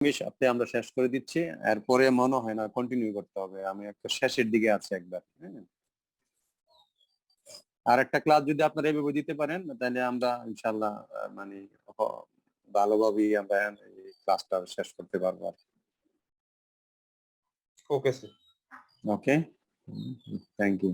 আপনি আমরা শেষ করে দিচ্ছি, এরপরে মনে হয় না কন্টিনিউ করতে হবে, আমি একটা শেষের দিকে আছি একবার। হ্যাঁ, আর একটা ক্লাস যদি আপনারা এভাবে দিতে পারেন তাহলে আমরা ইনশাআল্লাহ মানে ভালোভাবেই আমরা এই ক্লাসটা শেষ করতে পারবো। Okay sir. Okay, thank you.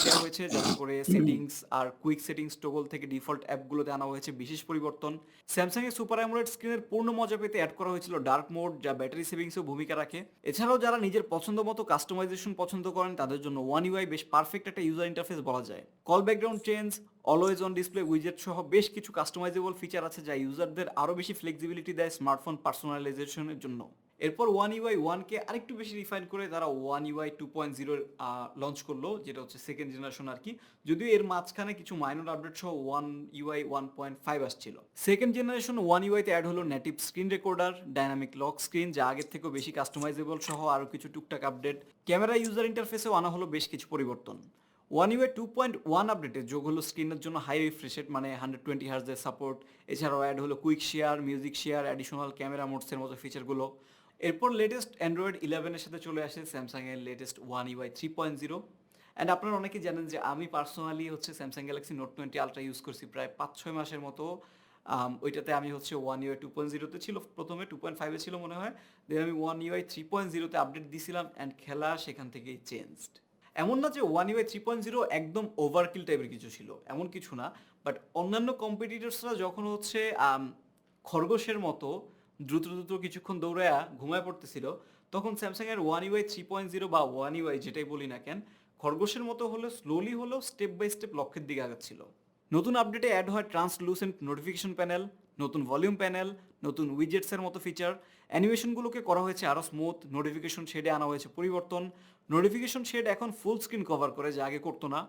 দেওয়া হয়েছে যাতে করে সেটিংস আর কুইক সেটিংস টগল থেকে ডিফল্ট অ্যাপগুলোতে আনা হয়েছে বিশেষ পরিবর্তন। স্যামসাং এর সুপার অ্যামোলেড স্ক্রিনের পূর্ণ মজা পেতে অ্যাড করা হয়েছিল ডার্ক মোড, যা ব্যাটারি সেভিংসেও ভূমিকা রাখে। এছাড়াও যারা নিজের পছন্দ মতো কাস্টমাইজেশন পছন্দ করেন তাদের জন্য ওয়ান ইউআই বেশ পারফেক্ট একটা ইউজার ইন্টারফেস বলা যায়। Call background change, always on display উইজেট সহ বেশ কিছু কাস্টমাইজেবল ফিচার আছে যা ইউজারদের আরও বেশি ফ্লেক্সিবিলিটি দেয় স্মার্টফোন পার্সোনালাইজেশনের জন্য। এরপর ওয়ান ইউআই ওয়ানকে আরেকটু বেশি রিফাইন করে তারা ওয়ান ইউআই 2.0 লঞ্চ করলো, যেটা হচ্ছে সেকেন্ড জেনারেশন আর কি। যদিও এর মাঝখানে কিছু মাইনর আপডেট সহ ওয়ান ইউআই 1.5 আসছিল। সেকেন্ড জেনারেশন ওয়ান ইউআইতে অ্যাড হলো native screen recorder, dynamic lock screen যা আগের থেকেও বেশি কাস্টমাইজেবল সহ আরও কিছু টুকটাক আপডেট। ক্যামেরা ইউজার ইন্টারফেসেও আনা হলো বেশ কিছু পরিবর্তন। ওয়ান ইউআই 2.1 আপডেটে যোগ হলো স্ক্রিনের জন্য হাই রিফ্রেশ রেট মানে 120 হার্জের সাপোর্ট। এছাড়াও অ্যাড হলো quick share, music share, additional camera মোডসের মতো ফিচারগুলো। এরপর লেটেস্ট অ্যান্ড্রয়েড 11-এর সাথে চলে আসে স্যামসাংয়ের লেটেস্ট ওয়ান ইউআই 3.0। অ্যান্ড আপনারা অনেকেই জানেন যে আমি পার্সোনালি হচ্ছে Samsung Galaxy note 20 ultra use করছি প্রায় 5-6 মাসের মতো। ওইটাতে আমি হচ্ছে ওয়ান ইউআই 2.0-তে ছিল, প্রথমে 2.5-এ ছিল মনে হয়, দেন আমি ওয়ান ইউআই 3.0-তে আপডেট দিয়েছিলাম অ্যান্ড খেলা সেখান থেকেই চেঞ্জড। এমন না যে ওয়ান ইউআই 3.0 একদম ওভারকিল টাইপের কিছু ছিল, এমন কিছু না। বাট অন্যান্য কম্পিটিটরসরা যখন হচ্ছে খরগোশের মতো দ্রুত দ্রুত কিছুক্ষণ দৌড়ায়া ঘুমায় পড়তেছিল, তখন স্যামসাংয়ের ওয়ান ইউআই 3.0 বা ওয়ান ইউআই যেটাই বলি না কেন, খরগোশের মতো হলে স্লোলি হলেও স্টেপ বাই স্টেপ লক্ষ্যের দিকে আগাচ্ছিল। নতুন আপডেটে অ্যাড হয় ট্রান্সলুসেন্ট নোটিফিকেশন প্যানেল, নতুন ভলিউম প্যানেল, নতুন উইজেটসের মতো ফিচার। অ্যানিমেশনগুলোকে করা হয়েছে আরও স্মুথ, নোটিফিকেশন শেডে আনা হয়েছে পরিবর্তন। নোটিফিকেশন শেড এখন ফুল স্ক্রিন কভার করে, যা আগে করতো না।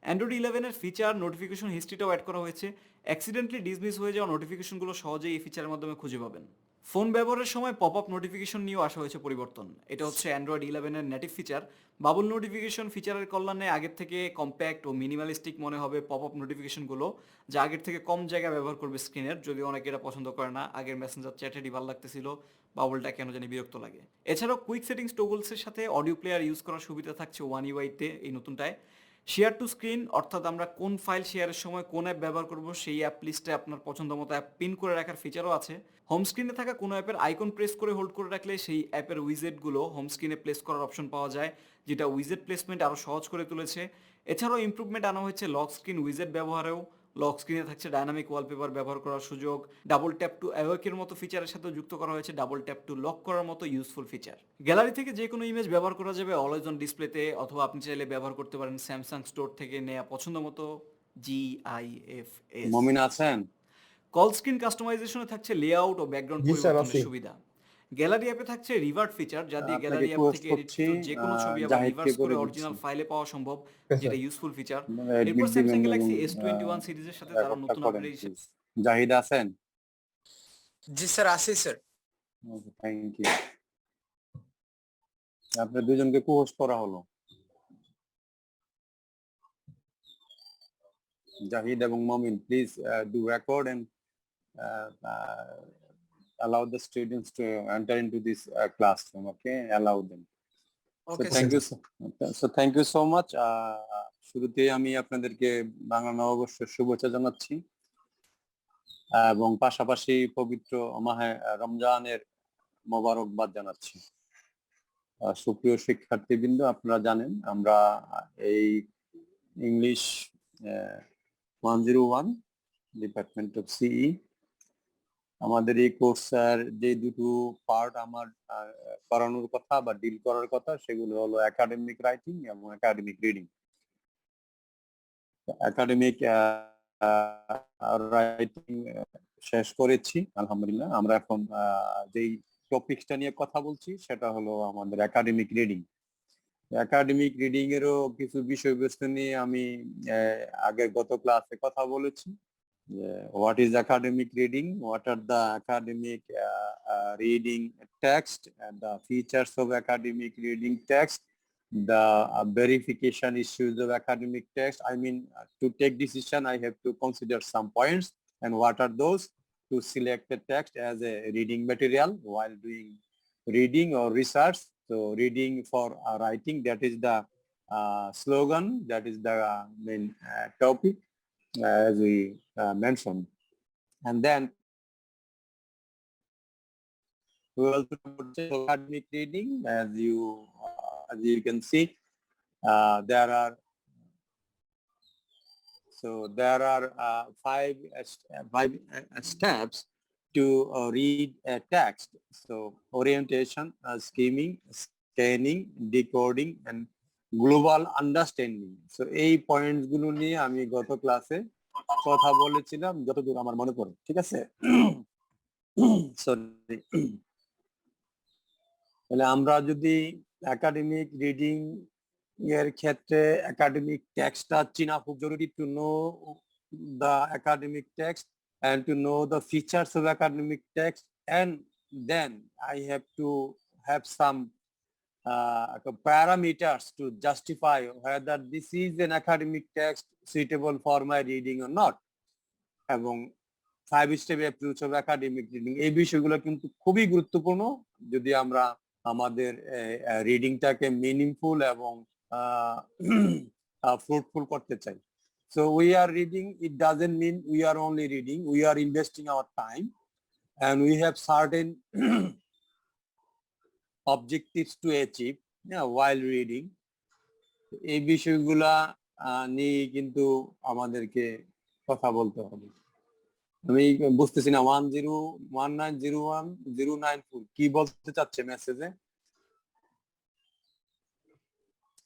অ্যান্ড্রয়েড 11-এর ফিচার নোটিফিকেশন হিস্ট্রিটাও অ্যাড করা হয়েছে। অ্যাক্সিডেন্টলি ডিসমিস হয়ে যাওয়া নোটিফিকেশনগুলো সহজেই এই ফিচারের মাধ্যমে খুঁজে পাবেন। ফোন ব্যবহারের সময় পপ আপ নোটিফিকেশন নিয়েও আসা হয়েছে পরিবর্তন। এটা হচ্ছে অ্যান্ড্রয়েড 11-এর নেটিভ ফিচার। বাবল নোটিফিকেশন ফিচারের কল্যাণে আগের থেকে কম্প্যাক্ট ও মিনিমালিস্টিক মনে হবে পপ আপ নোটিফিকেশনগুলো, যা আগের থেকে কম জায়গা ব্যবহার করবে স্ক্রিনের। যদিও অনেকে এটা পছন্দ করে না, আগের মেসেঞ্জার চ্যাটেরই ভালো লাগতেছিল, বাবলটা কেন জানি বিরক্ত লাগে। এছাড়াও কুইক সেটিংস টোগলসের সাথে অডিও প্লেয়ার ইউজ করার সুবিধা থাকছে ওয়ান ইউআইতে এই নতুনটায়। শেয়ার টু স্ক্রিন, অর্থাৎ আমরা কোন ফাইল শেয়ারের সময় কোন অ্যাপ ব্যবহার করব সেই অ্যাপ লিস্টে আপনার পছন্দ মতো অ্যাপ পিন করে রাখার ফিচারও আছে। হোম স্ক্রিনে থাকা কোনো অ্যাপের আইকন প্রেস করে হোল্ড করে রাখলে সেই অ্যাপের উইজেটগুলো হোম স্ক্রিনে প্লেস করার অপশন পাওয়া যায়, যেটা উইজেট প্লেসমেন্ট আরও সহজ করে তুলেছে। এছাড়াও ইমপ্রুভমেন্ট আনা হয়েছে লক স্ক্রিন উইজেট ব্যবহারেও। লক স্ক্রিনে থাকছে ডায়নামিক ওয়ালপেপার ব্যবহার করার সুযোগ। ডাবল ট্যাপ টু অ্যাওয়েকের মতো ফিচারের সাথে যুক্ত করা হয়েছে ডাবল ট্যাপ টু লক করার মতো ইউজফুল ফিচার। গ্যালারি থেকে যে কোনো ইমেজ ব্যবহার করা যাবে অলওয়েজ অন ডিসপ্লেতে, অথবা আপনি চাইলে ব্যবহার করতে পারেন স্যামসাং স্টোর থেকে নেওয়া পছন্দ মতো GIFS। মমিন আছেন? কল স্ক্রিন কাস্টমাইজেশনে থাকছে লেআউট ও ব্যাকগ্রাউন্ড জি স্যার, পরিবর্তনের আছি। সুবিধা। গ্যালারি অ্যাপে থাকছে রিভার্ট ফিচার, যা দিয়ে আপনাকে গ্যালারি অ্যাপ পোস্ট থেকে করছি, এডিটকৃত যে কোনো ছবি আবার জাহিদকে রিভার্স করে করে দিচ্ছি। অরিজিনাল ফাইলে পাওয়া সম্ভব, ওকে যেটা স্যার। Useful feature. এরপর অ্যাডমিট স্যামসাং দিবেন এবং গ্যালাক্সি S21 সিরিজের সাথে তারা রেকর্ডটা নতুন করেন আপডেট প্লিজ। জাহিদ আছেন? জি স্যার, আছি স্যার। Thank you. আপনার দুজনকে পোস্ট করা হলো, জাহিদ এবং Momin. Please do record and allow the students to enter into this classroom. Okay, allow them. Okay Thank sir. you. So thank you so much. শুরুতেই আমি আপনাদেরকে বাংলা নববর্ষের শুভেচ্ছা জানাচ্ছি এবং পাশাপাশি পবিত্র মাহে রমজানের মোবারকবাদ জানাচ্ছি। সুপ্রিয় শিক্ষার্থীবৃন্দ, আপনারা জানেন আমরা এই ইংলিশ 101 ডিপার্টমেন্ট অফ সিই আমাদের এই কোর্সের যে দুটো পার্ট আমার করানোর কথা বা ডিল করার কথা সেগুলো হলো একাডেমিক রাইটিং এবং একাডেমিক রিডিং। একাডেমিক রাইটিং শেষ করেছি আলহামদুলিল্লাহ। আমরা এখন যেই টপিকসটা নিয়ে কথা বলছি সেটা হলো আমাদের একাডেমিক রিডিং। একাডেমিক রিডিং এরও কিছু বিষয়বস্তু নিয়ে আমি আগের গত ক্লাসে কথা বলেছি। What is academic reading? What are the academic reading text and the features of academic reading text? The verification issues of academic text. I mean, to take decision, I have to consider some points, and what are those? To select a text as a reading material while doing reading or research. So reading for writing, that is the slogan, that is the main topic as we mentioned. And then we will talk about academic reading. As you can see, there are five steps to read a text. So orientation, skimming, scanning, decoding, and global understanding. So এই points গুলো নিয়ে আমি গত ক্লাসে কথা বলেছিলাম যতদূর আমার মনে পড়ে, ঠিক আছে? সরি। তাহলে আমরা যদি একাডেমিক রিডিং এর ক্ষেত্রে একাডেমিক টেক্সটটা চেনা খুব জরুরি, to know the academic text and to know the features of academic text, and then I have to have some parameters to justify whether this is an academic text suitable for my reading or not. এবং 5 step approach of academic reading, এই বিষয়গুলো কিন্তু খুবই গুরুত্বপূর্ণ যদি আমরা আমাদের রিডিংটাকে meaningful এবং ফ্রুটফুল করতে চাই। So we are reading, it doesn't mean we are only reading, we are investing our time and we have certain objectives to achieve while reading. এই বিষয়গুলা নিয়ে কিন্তু আমাদেরকে কথা বলতে হবে। আমি বুঝতেছি না 101901 কি বলতে চাচ্ছে মেসেজে,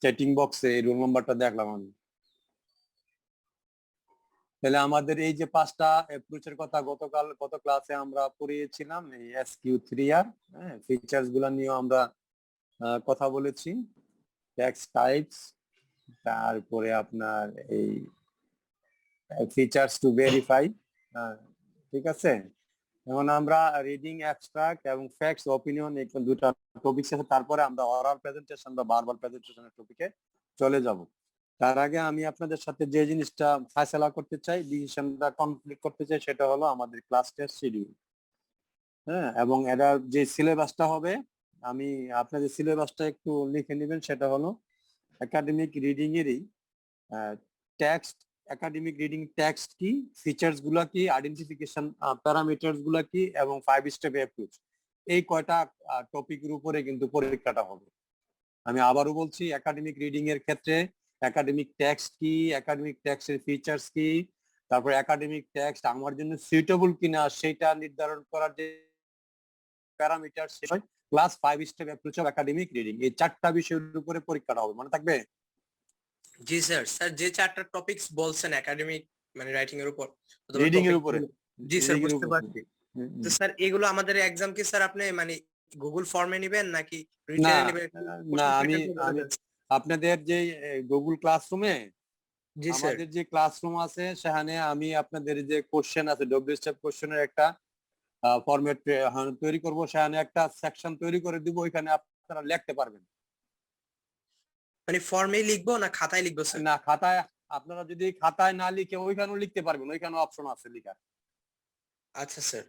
চ্যাটিং বক্সে রোল নাম্বারটা দেখলাম আমি। তাহলে আমাদের এই যে 5টা অ্যাপ্রোচের কথা গত ক্লাসে আমরা পড়িয়েছিলাম, এই SQ3R ফিচার্স গুলা নিয়ে আমরা কথা বলেছি। টেক্সট টাইপস, তারপরে আপনার এই ফিচার্স টু ভেরিফাই, ঠিক আছে? এখন আমরা রিডিং, অ্যাবস্ট্রাক্ট এবং ফ্যাক্টস, অপিনিয়ন, এই দুটো টপিকস আছে। তারপরে আমরা অরাল প্রেজেন্টেশন বা ভার্বাল প্রেজেন্টেশনের টপিকে চলে যাব। তার আগে আমি আপনাদের সাথে যে জিনিসটা ফায়সালা করতে চাই, ডিসিশনটা কমপ্লিট করতে চাই, সেটা হলো আমাদের ক্লাস টেস্ট শিডিউল। হ্যাঁ, এবং এটার যে সিলেবাসটা হবে, আমি আপনাদের সিলেবাসটা একটু লিখে নেবেন। সেটা হলো একাডেমিক রিডিং এরই টেক্সট, একাডেমিক রিডিং টেক্সট কি, ফিচার্স গুলা কি, আইডেন্টিফিকেশন প্যারামিটারস গুলা কি, এবং 5 স্টেপ অ্যাপ্রোচ, এই কয়টা টপিকের উপরে কিন্তু পরীক্ষাটা হবে। আমি আবারও বলছি, একাডেমিক রিডিং এর ক্ষেত্রে একাডেমিক টেক্সট কি, একাডেমিক টেক্সটের ফিচার্স কি, তারপর একাডেমিক টেক্সট আমার জন্য সুইটেবল কিনা সেটা নির্ধারণ করার যে প্যারামিটার, সেটা plus 5 step approach of academic reading, এই 4টা বিষয়ের উপরে পরীক্ষাটা হবে, মনে থাকবে? জি স্যার। স্যার যে 4টা টপিকস বলছেন একাডেমিক মানে রাইটিং এর উপর, রিডিং এর উপরে। জি স্যার, বুঝতে পারছি। তো স্যার এগুলো আমাদের এক্সাম কি স্যার আপনি মানে গুগল ফর্মে নেবেন নাকি রিটেনে নেবেন? না, আমি আপনাদের যে গুগল ক্লাসরুমে, জি স্যার। আমাদের যে ক্লাসরুম আছে সেখানে আমি আপনাদের যে কোশ্চেন আছে, ডব্লিউএসএফ কোশ্চেনের একটা ফরম্যাট তৈরি করব, সেখানে একটা সেকশন তৈরি করে দিব, ওইখানে আপনারা লিখতে পারবেন। মানে ফর্মেই লিখবো না খাতায় লিখবো স্যার? না, খাতায়, আপনারা যদি খাতায় না লিখে ওইখানেও লিখতে পারবেন, ওইখানে অপশন আছে লেখার। আচ্ছা স্যার,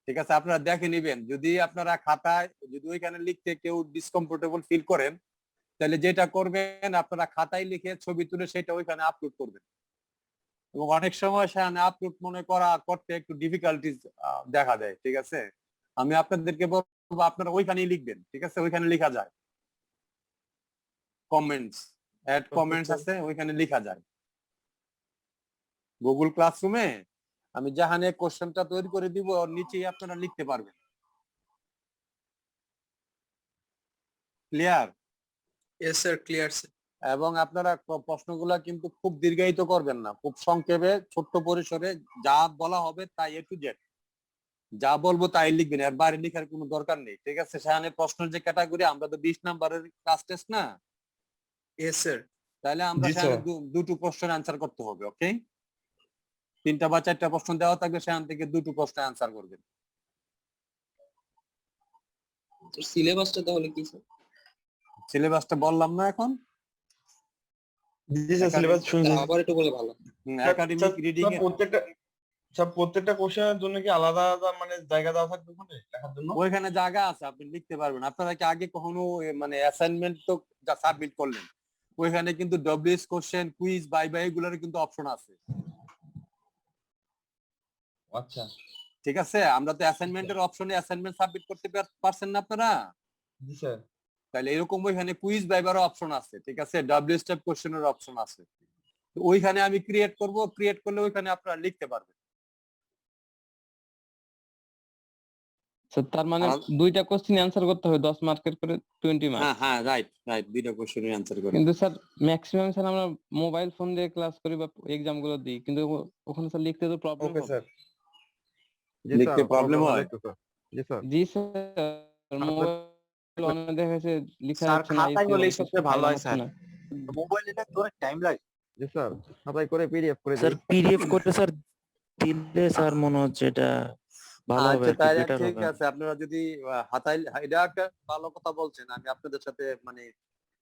ঠিক আছে, আপনারা দেখে নেবেন। যদি আপনারা খাতায়, যদি ওইখানে লিখতে কেউ ডিসকমফোর্টেবল ফিল করেন, তাহলে যেটা করবেন, আপনারা খাতায় লিখে ছবি তুলে সেটা ওইখানে আপলোড করবেন। এবং অনেক সময় সেখানে আপলোড করতে একটু ডিফিকাল্টিজ দেখা দেয়, ঠিক আছে? আমি আপনাদেরকে বলবো আপনারা ওইখানেই লিখবেন, ঠিক আছে? ওইখানে লেখা যায়, কমেন্টস, অ্যাড কমেন্টস আছে, ওইখানে লেখা যায়। গুগল ক্লাসরুমে আমি যেখানে কোশ্চেনটা তৈরি করে দিব, ওর নিচেই আপনারা লিখতে পারবেন। Clear? Yes sir, clear sir. এবং আপনারা প্রশ্নগুলা কিন্তু খুব দীর্ঘায়িত করবেন না, খুব সংক্ষেপে ছোট্ট পরিসরে যা বলা হবে তাই এ টু জেড যা বলবো তাই লিখবেন, এর বাইরে লেখার কোনো দরকার নেই, ঠিক আছে? সেখানে প্রশ্নের যে ক্যাটাগরি, আমরা তো 20 নাম্বারের ক্লাস টেস্ট না, ইয়েস স্যার। তাহলে আমরা জি, সেখানে স্যার। দুটো প্রশ্নের অ্যান্সার করতে হবে, ওকে? 3টা বা 4টা প্রশ্ন দেওয়া থাকবে, সেখান থেকে দুটো প্রশ্ন অ্যান্সার করবেন। সিলেবাসটা তাহলে কি স্যার? সিলেবাসটা বললাম না এখন? জি স্যার, সিলেবাস শুনছি। আবার একটু বলে ভালো। একাডেমিক রিডিং এর প্রত্যেকটা কোশ্চেনের জন্য কি আলাদা আলাদা মানে জায়গা দেওয়া থাকবে ওখানে লেখার জন্য? ওইখানে জায়গা আছে, আপনি লিখতে পারবেন। আপনারা কি আগে কখনো মানে অ্যাসাইনমেন্ট তো যা সাবমিট করলেন, ওইখানে কিন্তু ডব্লিউএস কোশ্চেন, কুইজ, ভাইভা এগুলোর কিন্তু অপশন আছে, আচ্ছা, ঠিক আছে? আমরা তো অ্যাসাইনমেন্টের অপশনে অ্যাসাইনমেন্ট সাবমিট করতে পারছেন না আপনারা? জি স্যার। তাহলে এরকম ওইখানে কুইজ ভাইভারও অপশন আছে, ঠিক আছে? ডব্লিউএস টাইপ কোশ্চেনের অপশন আছে। তো ওইখানে আমি ক্রিয়েট করলে ওইখানে আপনারা লিখতে পারবেন। স্যার তার মানে আর- 2টা কোশ্চেন অ্যান্সার করতে হবে 10 মার্কের করে 20 মার্ক। হ্যাঁ হ্যাঁ, রাইট রাইট, দুইটা কোশ্চেনের অ্যান্সার করে। কিন্তু স্যার ম্যাক্সিমাম স্যার আমরা মোবাইল ফোন দিয়ে ক্লাস করি বা এক্সাম গুলো দিই, কিন্তু ওখানে স্যার লিখতে তো প্রবলেম ওকে হবে। স্যার। লিখতে প্রবলেম হয়? জি স্যার। জি স্যার, মোবাইল অনে দেখা যাচ্ছে লেখা স্যার, যাচ্ছে না, খাতায় IC হলেই বলছে, সবচেয়ে ভালো হয় হচ্ছে স্যার। না। মোবাইলে লিখতে অনেক টাইম লাগে। জি স্যার, খাতায় করে পিডিএফ করে স্যার পিডিএফ করে স্যার দিলে স্যার মনে হচ্ছে এটা ভালো হবে, আচ্ছা, তাহলে বেটার ঠিক হবে। আছে। আপনারা যদি হাতায়, এটা একটা ভালো কথা বলছেন, আমি আপনাদের সাথে মানে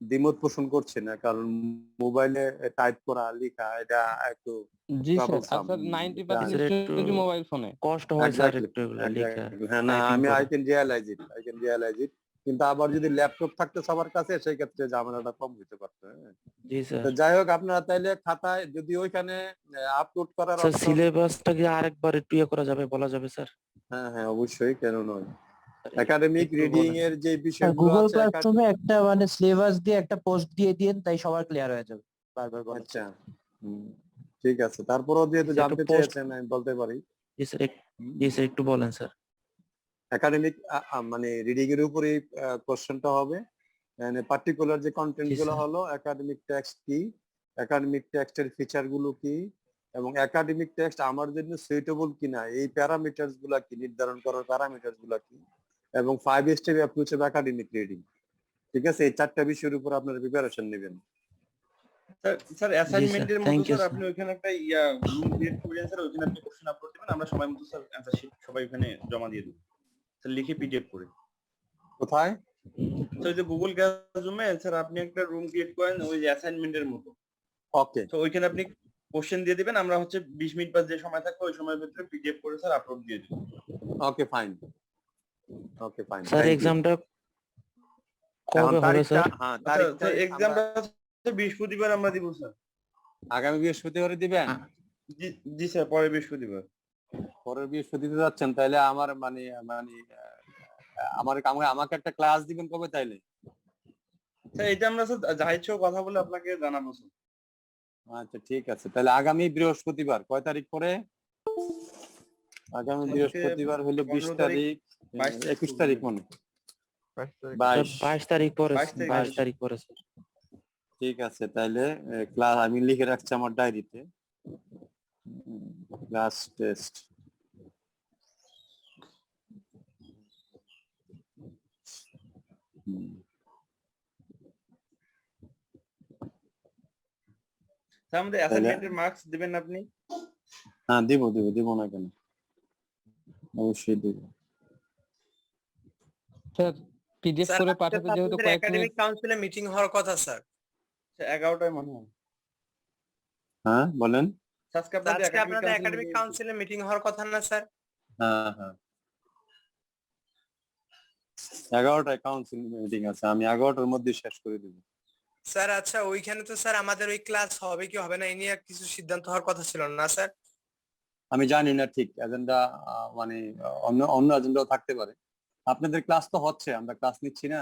দ্বিমত পোষণ করছি না, কারণ মোবাইলে টাইপ করা লেখা এটা একটু জি স্যার, আর troublesome, স্যার 90% স্যার, একটু স্টুডেন্টই মোবাইল ফোনে। কষ্ট হয় স্যার Exactly, একটু এগুলো লেখা। exactly. হ্যাঁ, না, typing আমি করা। আই ক্যান রিয়ালাইজ ইট, কিন্তু আবার যদি ল্যাপটপ থাকতো সবার কাছে, সেই ক্ষেত্রে ঝামেলাটা কম হইতে পারতো। হ্যাঁ। জি স্যার। তো যাই হোক, আপনারা তাইলে খাতায় যদি ওইখানে আপলোড করার স্যার option- সিলেবাসটা কি আরেকবার একটু ইয়ে করা যাবে, বলা যাবে স্যার? হ্যাঁ হ্যাঁ, অবশ্যই, কেন নয়। একাডেমিক একটু রিডিং বলেন। এর যে বিষয়গুলো গুগল আছে, ক্লাসরুমে একটা মানে সিলেবাস দিয়ে একটা পোস্ট দিয়ে দিন, তাই সবার ক্লিয়ার হয়ে যাবে। বারবার বলা আচ্ছা, ঠিক আছে। তারপরেও যেহেতু একটা জানতে post- চেয়েছেন, আমি বলতে পারি। জি স্যার, জি স্যার একটু বলেন স্যার। একাডেমিক মানে রিডিং এর উপরে কোশ্চেনটা হবে, মানে পার্টিকুলার যে কন্টেন্ট জি, গুলো স্যার। হলো একাডেমিক টেক্সট কি, একাডেমিক টেক্সটের ফিচার গুলো কি, এবং একাডেমিক টেক্সট আমার জন্য সুইটেবল কিনা, এই প্যারামিটারস গুলা কি, নির্ধারণ করার প্যারামিটারস গুলা কি, এবং 5 step approach of academic reading. ঠিক আছে, এই 4টা বিষয়ের উপর আপনারা প্রিপারেশন নেবেন। স্যার অ্যাসাইনমেন্টের মতো thank you, স্যার sir. আপনি ওইখানে একটা রুম ক্রিয়েট করবেন স্যার, ওইখানে আপনি কোশ্চেন আপলোড দিবেন, আমরা সময় মতো স্যার অ্যানসার শিট সবাই ওখানে জমা দিয়ে দেব স্যার, লিখে পিডিএফ করে। কোথায়? স্যার যে গুগল ক্লাসরুমে স্যার আপনি একটা রুম ক্রিয়েট করেন ওই যে অ্যাসাইনমেন্টের মতো, ওকে, তো ওইখানে আপনি কোশ্চেন দিয়ে দিবেন, আমরা হচ্ছে 20 মিনিট বা যে সময় থাকবে ওই সময়ের ভিতরে পিডিএফ করে স্যার আপলোড দিয়ে দেব। ওকে, ফাইন, ওকে, ফাইন। স্যার এক্সামটা কবে হবে স্যার? হ্যাঁ, স্যার তারিখটা এক্সামটা বৃহস্পতিবার আমরা দিব স্যার। আগামী বৃহস্পতিবারে দিবেন? জি স্যার, পরে বৃহস্পতিবার। পরের বৃহস্পতিবার যাচ্ছেন, তাহলে আমার মানে মানে আমাকে একটা ক্লাস দিবেন কবে তাইলে? স্যার এটা আমরা স্যার যা ইচ্ছা কথা বলে আপনাকে জানাবো স্যার। আচ্ছা, ঠিক আছে। তাহলে আগামী বৃহস্পতিবার কয় তারিখ পরে? আগামী বৃহস্পতিবার হলো 20 তারিখ, 21 তারিখ মনে, 22। 22 তারিখ পরে, 22 22 তারিখ পরে স্যার। ঠিক আছে, তাইলে ক্লাস আমি লিখে রাখছি আমার ডায়েরিতে, ক্লাস টেস্ট। স্যার আমাদের অ্যাসাইনমেন্টের মার্কস দিবেন আপনি? হ্যাঁ, দিব না কেন, অবশ্যই দিব। স্যার পিডিএফ স্যার, করে আজকে পাঠাতে তো যেহেতু আপনাদের কয়েক একাডেমিক মিনিট। কাউন্সিলে মিটিং হওয়ার কথা স্যার। 11টায় মনে হয় হ্যাঁ, বলেন। আজকে আজকে আপনাদের আপনাদের একাডেমিক কাউন্সিলে মিটিং হওয়ার কথা না স্যার? হ্যাঁ হ্যাঁ, 11টায় কাউন্সিল মিটিং আছে, আমি 11টার মধ্যে শেষ করে দিব। স্যার আচ্ছা, ওইখানে তো স্যার আমাদের ওই ক্লাস হবে কি হবে না এই নিয়ে কিছু সিদ্ধান্ত হওয়ার কথা ছিল না স্যার? আমি জানি না ঠিক এজেন্ডা, মানে অন্য এজেন্ডাও থাকতে পারে। আপনাদের ক্লাস তো হচ্ছে, আমরা ক্লাস নিচ্ছি না।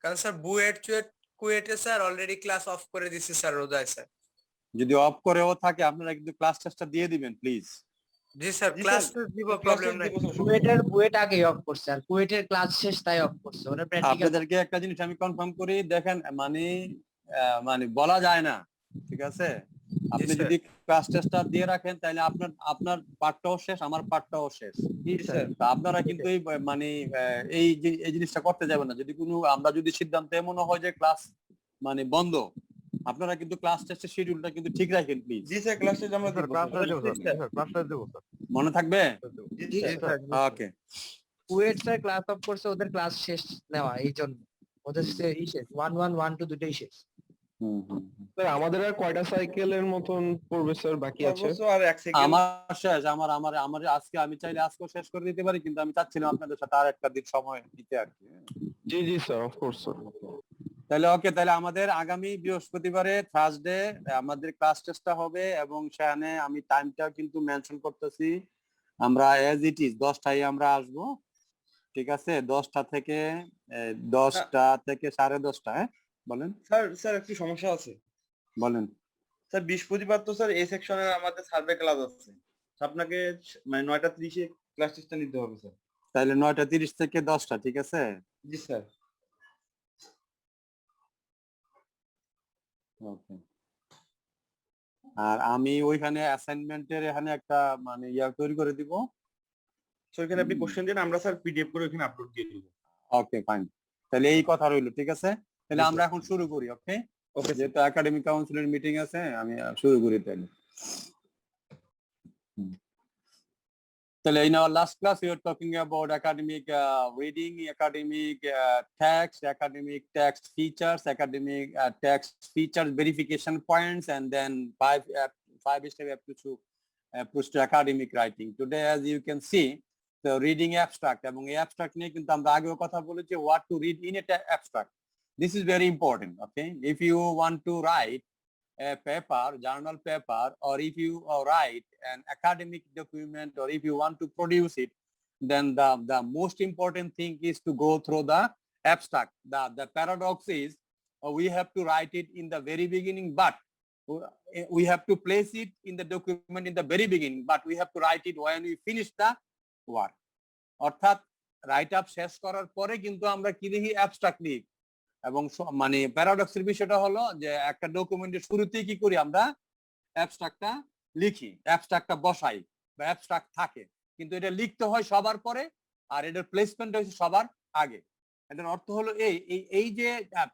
কারণ স্যার কুয়েটে স্যার অলরেডি ক্লাস অফ করে দিছে স্যার রোজায় স্যার। যদি অফ করেও থাকে, আপনারা কিন্তু ক্লাস টেস্টটা দিয়ে দিবেন প্লিজ। জি স্যার, ক্লাস দিব, প্রবলেম নাই। কুয়েট আগে অফ করছে, আর কুয়েটের ক্লাস শেষ তাই অফ করছে, ওরা প্র্যাকটিক্যাল। আপনাদেরকে একটা জিনিস আমি কনফার্ম করি, দেখেন মানে বলা যায় না, ঠিক আছে? আপনি স্যার। যদি ক্লাস টেস্টটা দিয়ে রাখেন, তাহলে আপনার পার্টটাও শেষ, আমার পার্টটাও শেষ। তা আপনারা কিন্তু মানে এই জিনিসটা করতে যাবেন না। যদি আমরা যদি সিদ্ধান্ত এমনও হয় যে ক্লাস মানে বন্ধ। আপনারা কিন্তু ক্লাস টেস্টের শিডিউলটা কিন্তু ঠিক রাখেন প্লিজ। জি স্যার, ক্লাসে আমরা দিব মনে থাকবে? জি sir. Okay. KUET sir class off করছে, ওদের ক্লাস শেষ নেওয়া এই জন্য ওদের শেষ 1 1 1 2 দুটোই শেষ। স্যার আমাদের আর কয়টা সাইকেলের মতন পড়বে স্যার বাকি আছে? সর্বোচ্চ আর 1 সেকেন্ড। আমার শেষ, আমার আজকে আমি চাইলে আজকেও শেষ করে দিতে পারি, কিন্তু আমি চাচ্ছিলাম আপনাদের সাথে আর একটা দিন সময় দিতে আর কি। জি জি স্যার, অফ কোর্স স্যার। তাহলে ওকে, তাহলে আমাদের আগামী বৃহস্পতিবারে থার্সডে আমাদের ক্লাস টেস্টটা হবে, এবং সেখানে আমি টাইমটা কিন্তু মেনশন করতেছি, আমরা এজ ইট ইজ 10টায় আমরা আসবো, ঠিক আছে? 10টা থেকে 10:30 হ্যাঁ বলেন স্যার একটু সমস্যা আছে। বলেন। স্যার বৃহস্পতিবার তো স্যার এই সেকশনের আমাদের সার্ভে ক্লাস আছে, আপনাকে মানে 9:30 এ ক্লাস টেস্টটা নিতে হবে স্যার। তাহলে 9:30 থেকে 10টা, ঠিক আছে? জি স্যার। ওকে। আর আমি ওইখানে অ্যাসাইনমেন্টের এখানে একটা মানে তৈরি করে দিব। তো এখানে আপনি কোশ্চেন দিন, আমরা স্যার পিডিএফ করে এখানে আপলোড দিয়ে দিব। ওকে ফাইন, তাহলে এই কথা রইলো, ঠিক আছে? তাহলে জি, আমরা স্যার। এখন শুরু করি। ওকে, ওকে স্যার। যেহেতু একাডেমিক কাউন্সিলের মিটিং আছে, আমি শুরু করি তাহলে। So in our last class, we were talking about academic reading, academic text features, academic text features verification points, and then five step approach to academic writing. Today, as you can see, the reading abstract. এবং এই abstract নিয়ে কিন্তু আমরা আগেও কথা বলেছি, what to read in a abstract. This is very important. Okay, if you want to write a paper, journal paper, or if you write an academic document, or if you want to produce it, then the most important thing is to go through the abstract. The paradox is we have to write it in the very beginning, but we have to place it in the document in the very beginning, but we have to write it when we finish the work. অর্থাৎ right up শেষ করার পরে কিন্তু আমরা কি লিখি? Abstract লিখি। এবং মানে প্যারাডক্সের বিষয়টা হলো যে একটা ডকুমেন্টের শুরুতেই কি করি আমরা? অ্যাবস্ট্রাক্টটা লিখি, অ্যাবস্ট্রাক্টটা বসাই বা অ্যাবস্ট্রাক্ট থাকে, কিন্তু এটা লিখতে হয় সবার পরে, আর এটার প্লেসমেন্ট হচ্ছে সবার আগে। এটার অর্থ হলো এই যে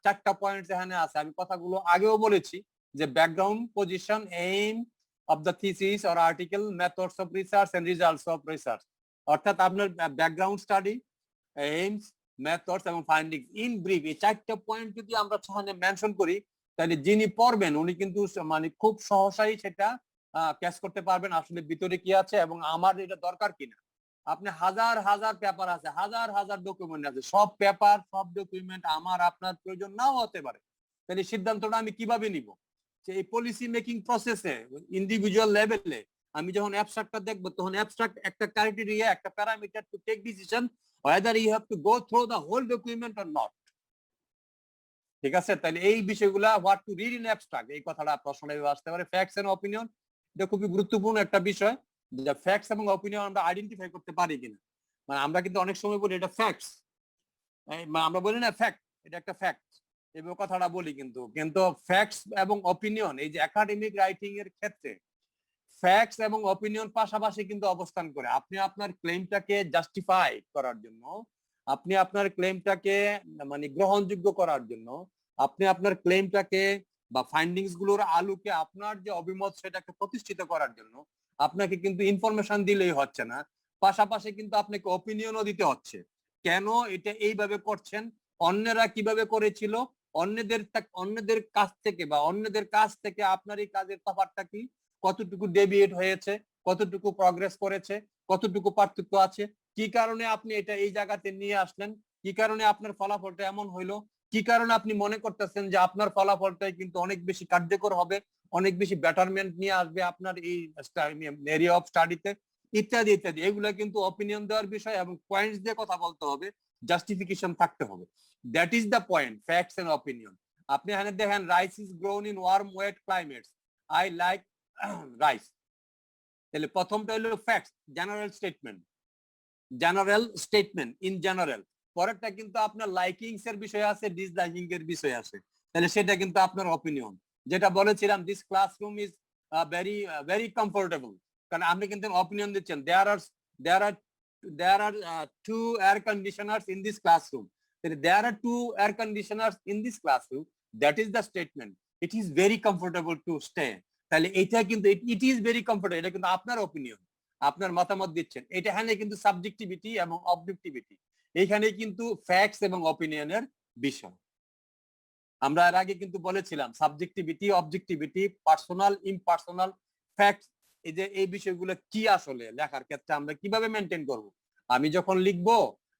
4টা পয়েন্ট এখানে আছে, আমি কথাগুলো আগেও বলেছি যে background, position, aim of the thesis or article, methods of research and results of research. অর্থাৎ আপনার ব্যাকগ্রাউন্ড স্টাডি, এইমস, মেথডস এবং ফাইন্ডিংস ইন ব্রিফ, এই 4টা পয়েন্ট যদি আমরা সেখানে মেনশন করি, তাহলে যিনি পড়বেন উনি কিন্তু মানে খুব সহসাই সেটা ক্যাচ করতে পারবেন আসলে ভিতরে কি আছে এবং আমার এটা দরকার কিনা। আপনি হাজার হাজার পেপার আছে, হাজার হাজার ডকুমেন্ট আছে, সব পেপার সব ডকুমেন্ট আমার আপনার প্রয়োজন নাও হতে পারে। তাহলে সিদ্ধান্তটা আমি কিভাবে নিব? যে এই পলিসি মেকিং প্রসেসে ইন্ডিভিজুয়াল লেভেলে আমি যখন অ্যাবস্ট্রাক্টটা দেখবো, তখন অ্যাবস্ট্রাক্ট একটা ক্রাইটেরিয়া, একটা parameter to take decision whether you have to go through the whole document or not. ঠিক আছে? তাহলে এই বিষয়গুলা what to read in abstract, এই কথাটা প্রশ্নে আসতে পারে। ফ্যাক্টস এন্ড অপিনিয়ন, এটা খুবই গুরুত্বপূর্ণ একটা বিষয়, যে ফ্যাক্টস এবং অপিনিয়ন আমরা আইডেন্টিফাই করতে পারি কিনা। মানে আমরা কিন্তু অনেক সময় বলি এটা ফ্যাক্টস, আমরা বলি না ফ্যাক্ট, এটা একটা ফ্যাক্ট, এই কথাটা বলি, কিন্তু ফ্যাক্টস এবং অপিনিয়ন এই যে একাডেমিক রাইটিং এর ক্ষেত্রে ফ্যাক্টস এবং অপিনিয়ন পাশাপাশি কিন্তু অবস্থান করে। আপনি আপনার ক্লেমটাকে জাস্টিফাই করার জন্য, আপনি আপনার ক্লেমটাকে মানে গ্রহণযোগ্য করার জন্য, আপনি আপনার ক্লেমটাকে বা ফাইন্ডিংস গুলোর আলোকে আপনার যে অভিমত সেটাকে প্রতিষ্ঠিত করার জন্য আপনাকে কিন্তু ইনফরমেশন দিলেই হচ্ছে না, পাশাপাশি কিন্তু আপনাকে অপিনিয়নও দিতে হচ্ছে। কেন এটা এইভাবে করছেন, অন্যরা কিভাবে করেছিল, অন্যদের কাছ থেকে বা অন্যদের কাছ থেকে আপনার এই কাজের তফাৎটা কি, কতটুকু ডেভিয়েট হয়েছে, কতটুকু প্রগ্রেস করেছে, কতটুকু পার্থক্য আছে, কি কারণে আপনি এটা এই জায়গাতে নিয়ে আসলেন, কি কারণে আপনার ফলাফলটা এমন হইলো, কি কারণে আপনি মনে করতেছেন যে আপনার ফলাফলটাই কিন্তু অনেক বেশি কার্যকর হবে, অনেক বেশি বেটারমেন্ট নিয়ে আসবে আপনার এই এরিয়া অফ স্টাডিতে, ইত্যাদি ইত্যাদি। এগুলো কিন্তু অপিনিয়ন দেওয়ার বিষয় এবং পয়েন্টস দিয়ে কথা বলতে হবে, জাস্টিফিকেশন থাকতে হবে। That is the point, facts and opinion. আপনি এখানে দেখেন rice is grown in warm wet climates, I like rice. তাহলে প্রথমটা হলো facts, general statement in general. পরেরটা কিন্তু আপনার লাইকিংস এর বিষয় আছে, ডিসলাইকিং এর বিষয় আছে, তাহলে সেটা কিন্তু আপনার অপিনিয়ন। যেটা বলেছিলাম this classroom is very very comfortable, কারণ আপনি কিন্তু অপিনিয়ন দিচ্ছেন there are 2 air conditioners in this classroom. There are 2 air conditioners in this classroom. That is the statement, it is very comfortable to stay. তাহলে এটা কিন্তু it is very comfortable, এটা কিন্তু আপনার অপিনিয়ন, আপনার মতামত দিচ্ছেন। এটা এখানে কিন্তু সাবজেক্টিভিটি এবং অবজেক্টিভিটি, এখানে কিন্তু ফ্যাক্টস এবং অপিনিয়নের বিষয়। আমরা এর আগে কিন্তু বলেছিলাম subjectivity, objectivity, personal, impersonal, facts, এই যে এই বিষয়গুলো কি আসলে লেখার ক্ষেত্রে আমরা কিভাবে মেনটেন করব। আমি যখন লিখবো,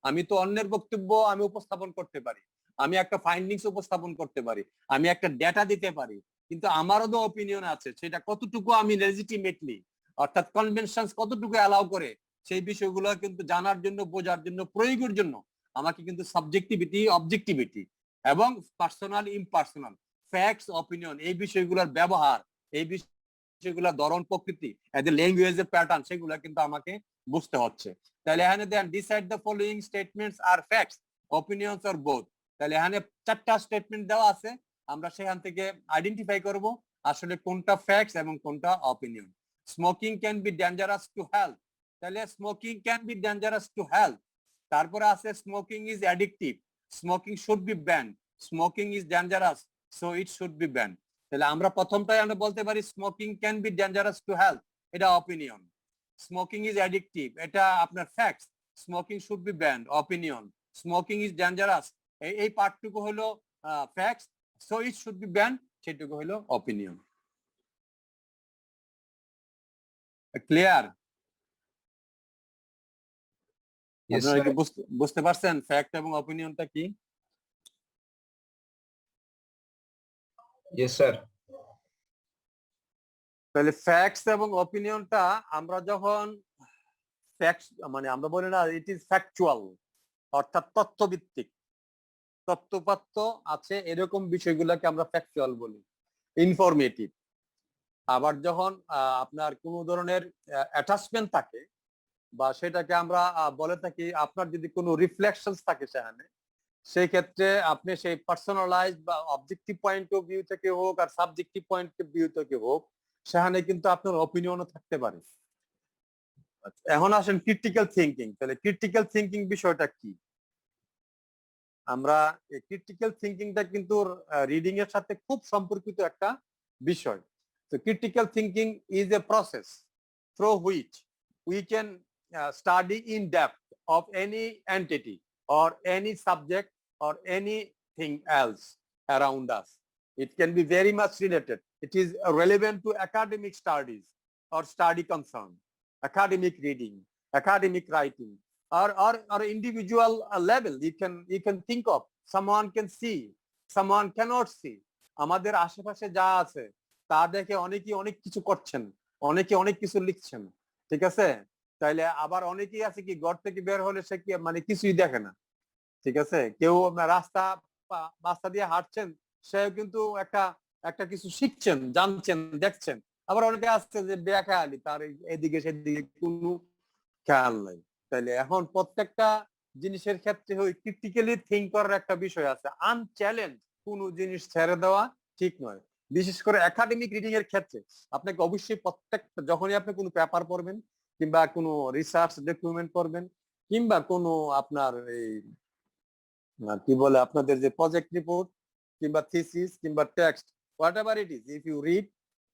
আমি তো অন্যের বক্তব্য আমি উপস্থাপন করতে পারি, আমি একটা ফাইন্ডিংস উপস্থাপন করতে পারি, আমি একটা ডেটা দিতে পারি, কিন্তু আমারও তো অপিনিয়ন আছে, সেটা কতটুকু আমি লেজিটিমেটলি, অর্থাৎ কনভেনশন কতটুকু অ্যালাউ করে, সেই বিষয়গুলো কিন্তু জানার জন্য, বোঝার জন্য, প্রয়োগের জন্য আমাকে কিন্তু সাবজেক্টিভিটি, অবজেক্টিভিটি এবং পার্সোনাল, ইমপার্সোনাল, ফ্যাক্টস, অপিনিয়ন, এই বিষয়গুলোর ব্যবহার, এই বিষয়গুলোর ধরন, প্রকৃতি, এদের ল্যাঙ্গুয়েজের প্যাটার্ন, সেগুলো কিন্তু আমাকে বুঝতে হচ্ছে। তাহলে এখানে then decide the following statements are facts, opinions or both. তাহলে এখানে 4টা স্টেটমেন্ট দেওয়া আছে, আমরা সেখান থেকে আইডেন্টিফাই করব আসলে কোনটা ফ্যাক্টস এবং কোনটা opinion. Smoking can be dangerous to health, তাহলে smoking can be dangerous to health. তারপরে আছে smoking is addictive, smoking should be ban, smoking is dangerous so it should be ban. তাহলে আমরা প্রথমটাই আমরা বলতে পারি smoking can be dangerous to health, এটা অপিনিয়ন। স্মোকিং ইজ অ্যাডিকটিভ, এটা আপনার facts. Smoking should be ban, opinion. Smoking is dangerous, এই পার্টটুকু হলো facts, so it should be ban, সেটুকু হলো অপিনিয়ন। ক্লিয়ার? আপনারা কি বুঝতে পারছেন ফ্যাক্ট এবং অপিনিয়নটা কি? Yes sir. তাহলে ফ্যাক্টস এবং অপিনিয়নটা আমরা যখন ফ্যাক্টস মানে আমরা বলি না ইট ইজ ফ্যাকচুয়াল, অর্থাৎ তথ্যভিত্তিক, তথ্যপাত্য আছে এরকম বিষয়গুলোকে আমরা ফ্যাকচুয়াল বলি, ইনফরমেটিভ। আবার যখন আপনার কোনো ধরনের অ্যাটাচমেন্ট থাকে বা সেটাকে আমরা বলে থাকি, আপনার যদি কোনো রিফ্লেকশন থাকে সেখানে, সেই ক্ষেত্রে আপনি সেই পার্সোনালাইজ বা অবজেক্টিভ পয়েন্ট অফ ভিউ থেকে হোক আর সাবজেক্টিভ পয়েন্ট অফ ভিউ থেকে হোক, সেখানে কিন্তু আপনার অপিনিয়নও থাকতে পারে। এখন আসেন ক্রিটিক্যাল থিঙ্কিং। তাহলে ক্রিটিক্যাল থিঙ্কিং বিষয়টা কি? আমরা এই ক্রিটিক্যাল থিঙ্কিংটা কিন্তু রিডিং এর সাথে খুব সম্পর্কিত একটা বিষয়। তো critical thinking is a process through which we can study in depth of any entity or any subject or anything else around us. It can be very much related. It is relevant to academic studies or study concern, academic reading, academic writing, or individual level. You can think of someone can see, someone cannot see. আমাদের আশেপাশে যা আছে তা দেখে অনেকেই অনেক কিছু করছেন, অনেকে অনেক কিছু লিখছেন, ঠিক আছে? তাইলে আবার অনেকেই আছে কি ঘর থেকে বের হলে সে কি মানে কিছুই দেখে না, ঠিক আছে? কেউ রাস্তা দিয়ে হাঁটছেন, সে কিন্তু একটা কিছু শিখছেন, জানছেন, দেখছেন। আবার অনেকে আসছে যে বেখেয়ালি, তার এদিকে সেদিকে কোনো খেয়াল নাই। তাইলে এখন প্রত্যেকটা জিনিসের ক্ষেত্রে ওই ক্রিটিক্যালি থিঙ্ক করার একটা বিষয় আছে। আনচ্যালেঞ্জ কোনো জিনিস ছেড়ে দেওয়া ঠিক নয়। বিশেষ করে একাডেমিক রিডিং এর ক্ষেত্রে আপনাকে অবশ্যই প্রত্যেকটা, যখনই আপনি কোনো পেপার পড়বেন কিংবা কোনো রিসার্চ ডকুমেন্ট পড়বেন কিংবা কোনো আপনার এই কি বলে আপনাদের যে প্রজেক্ট রিপোর্ট কিংবা থিসিস কিংবা text, whatever it is, if you read,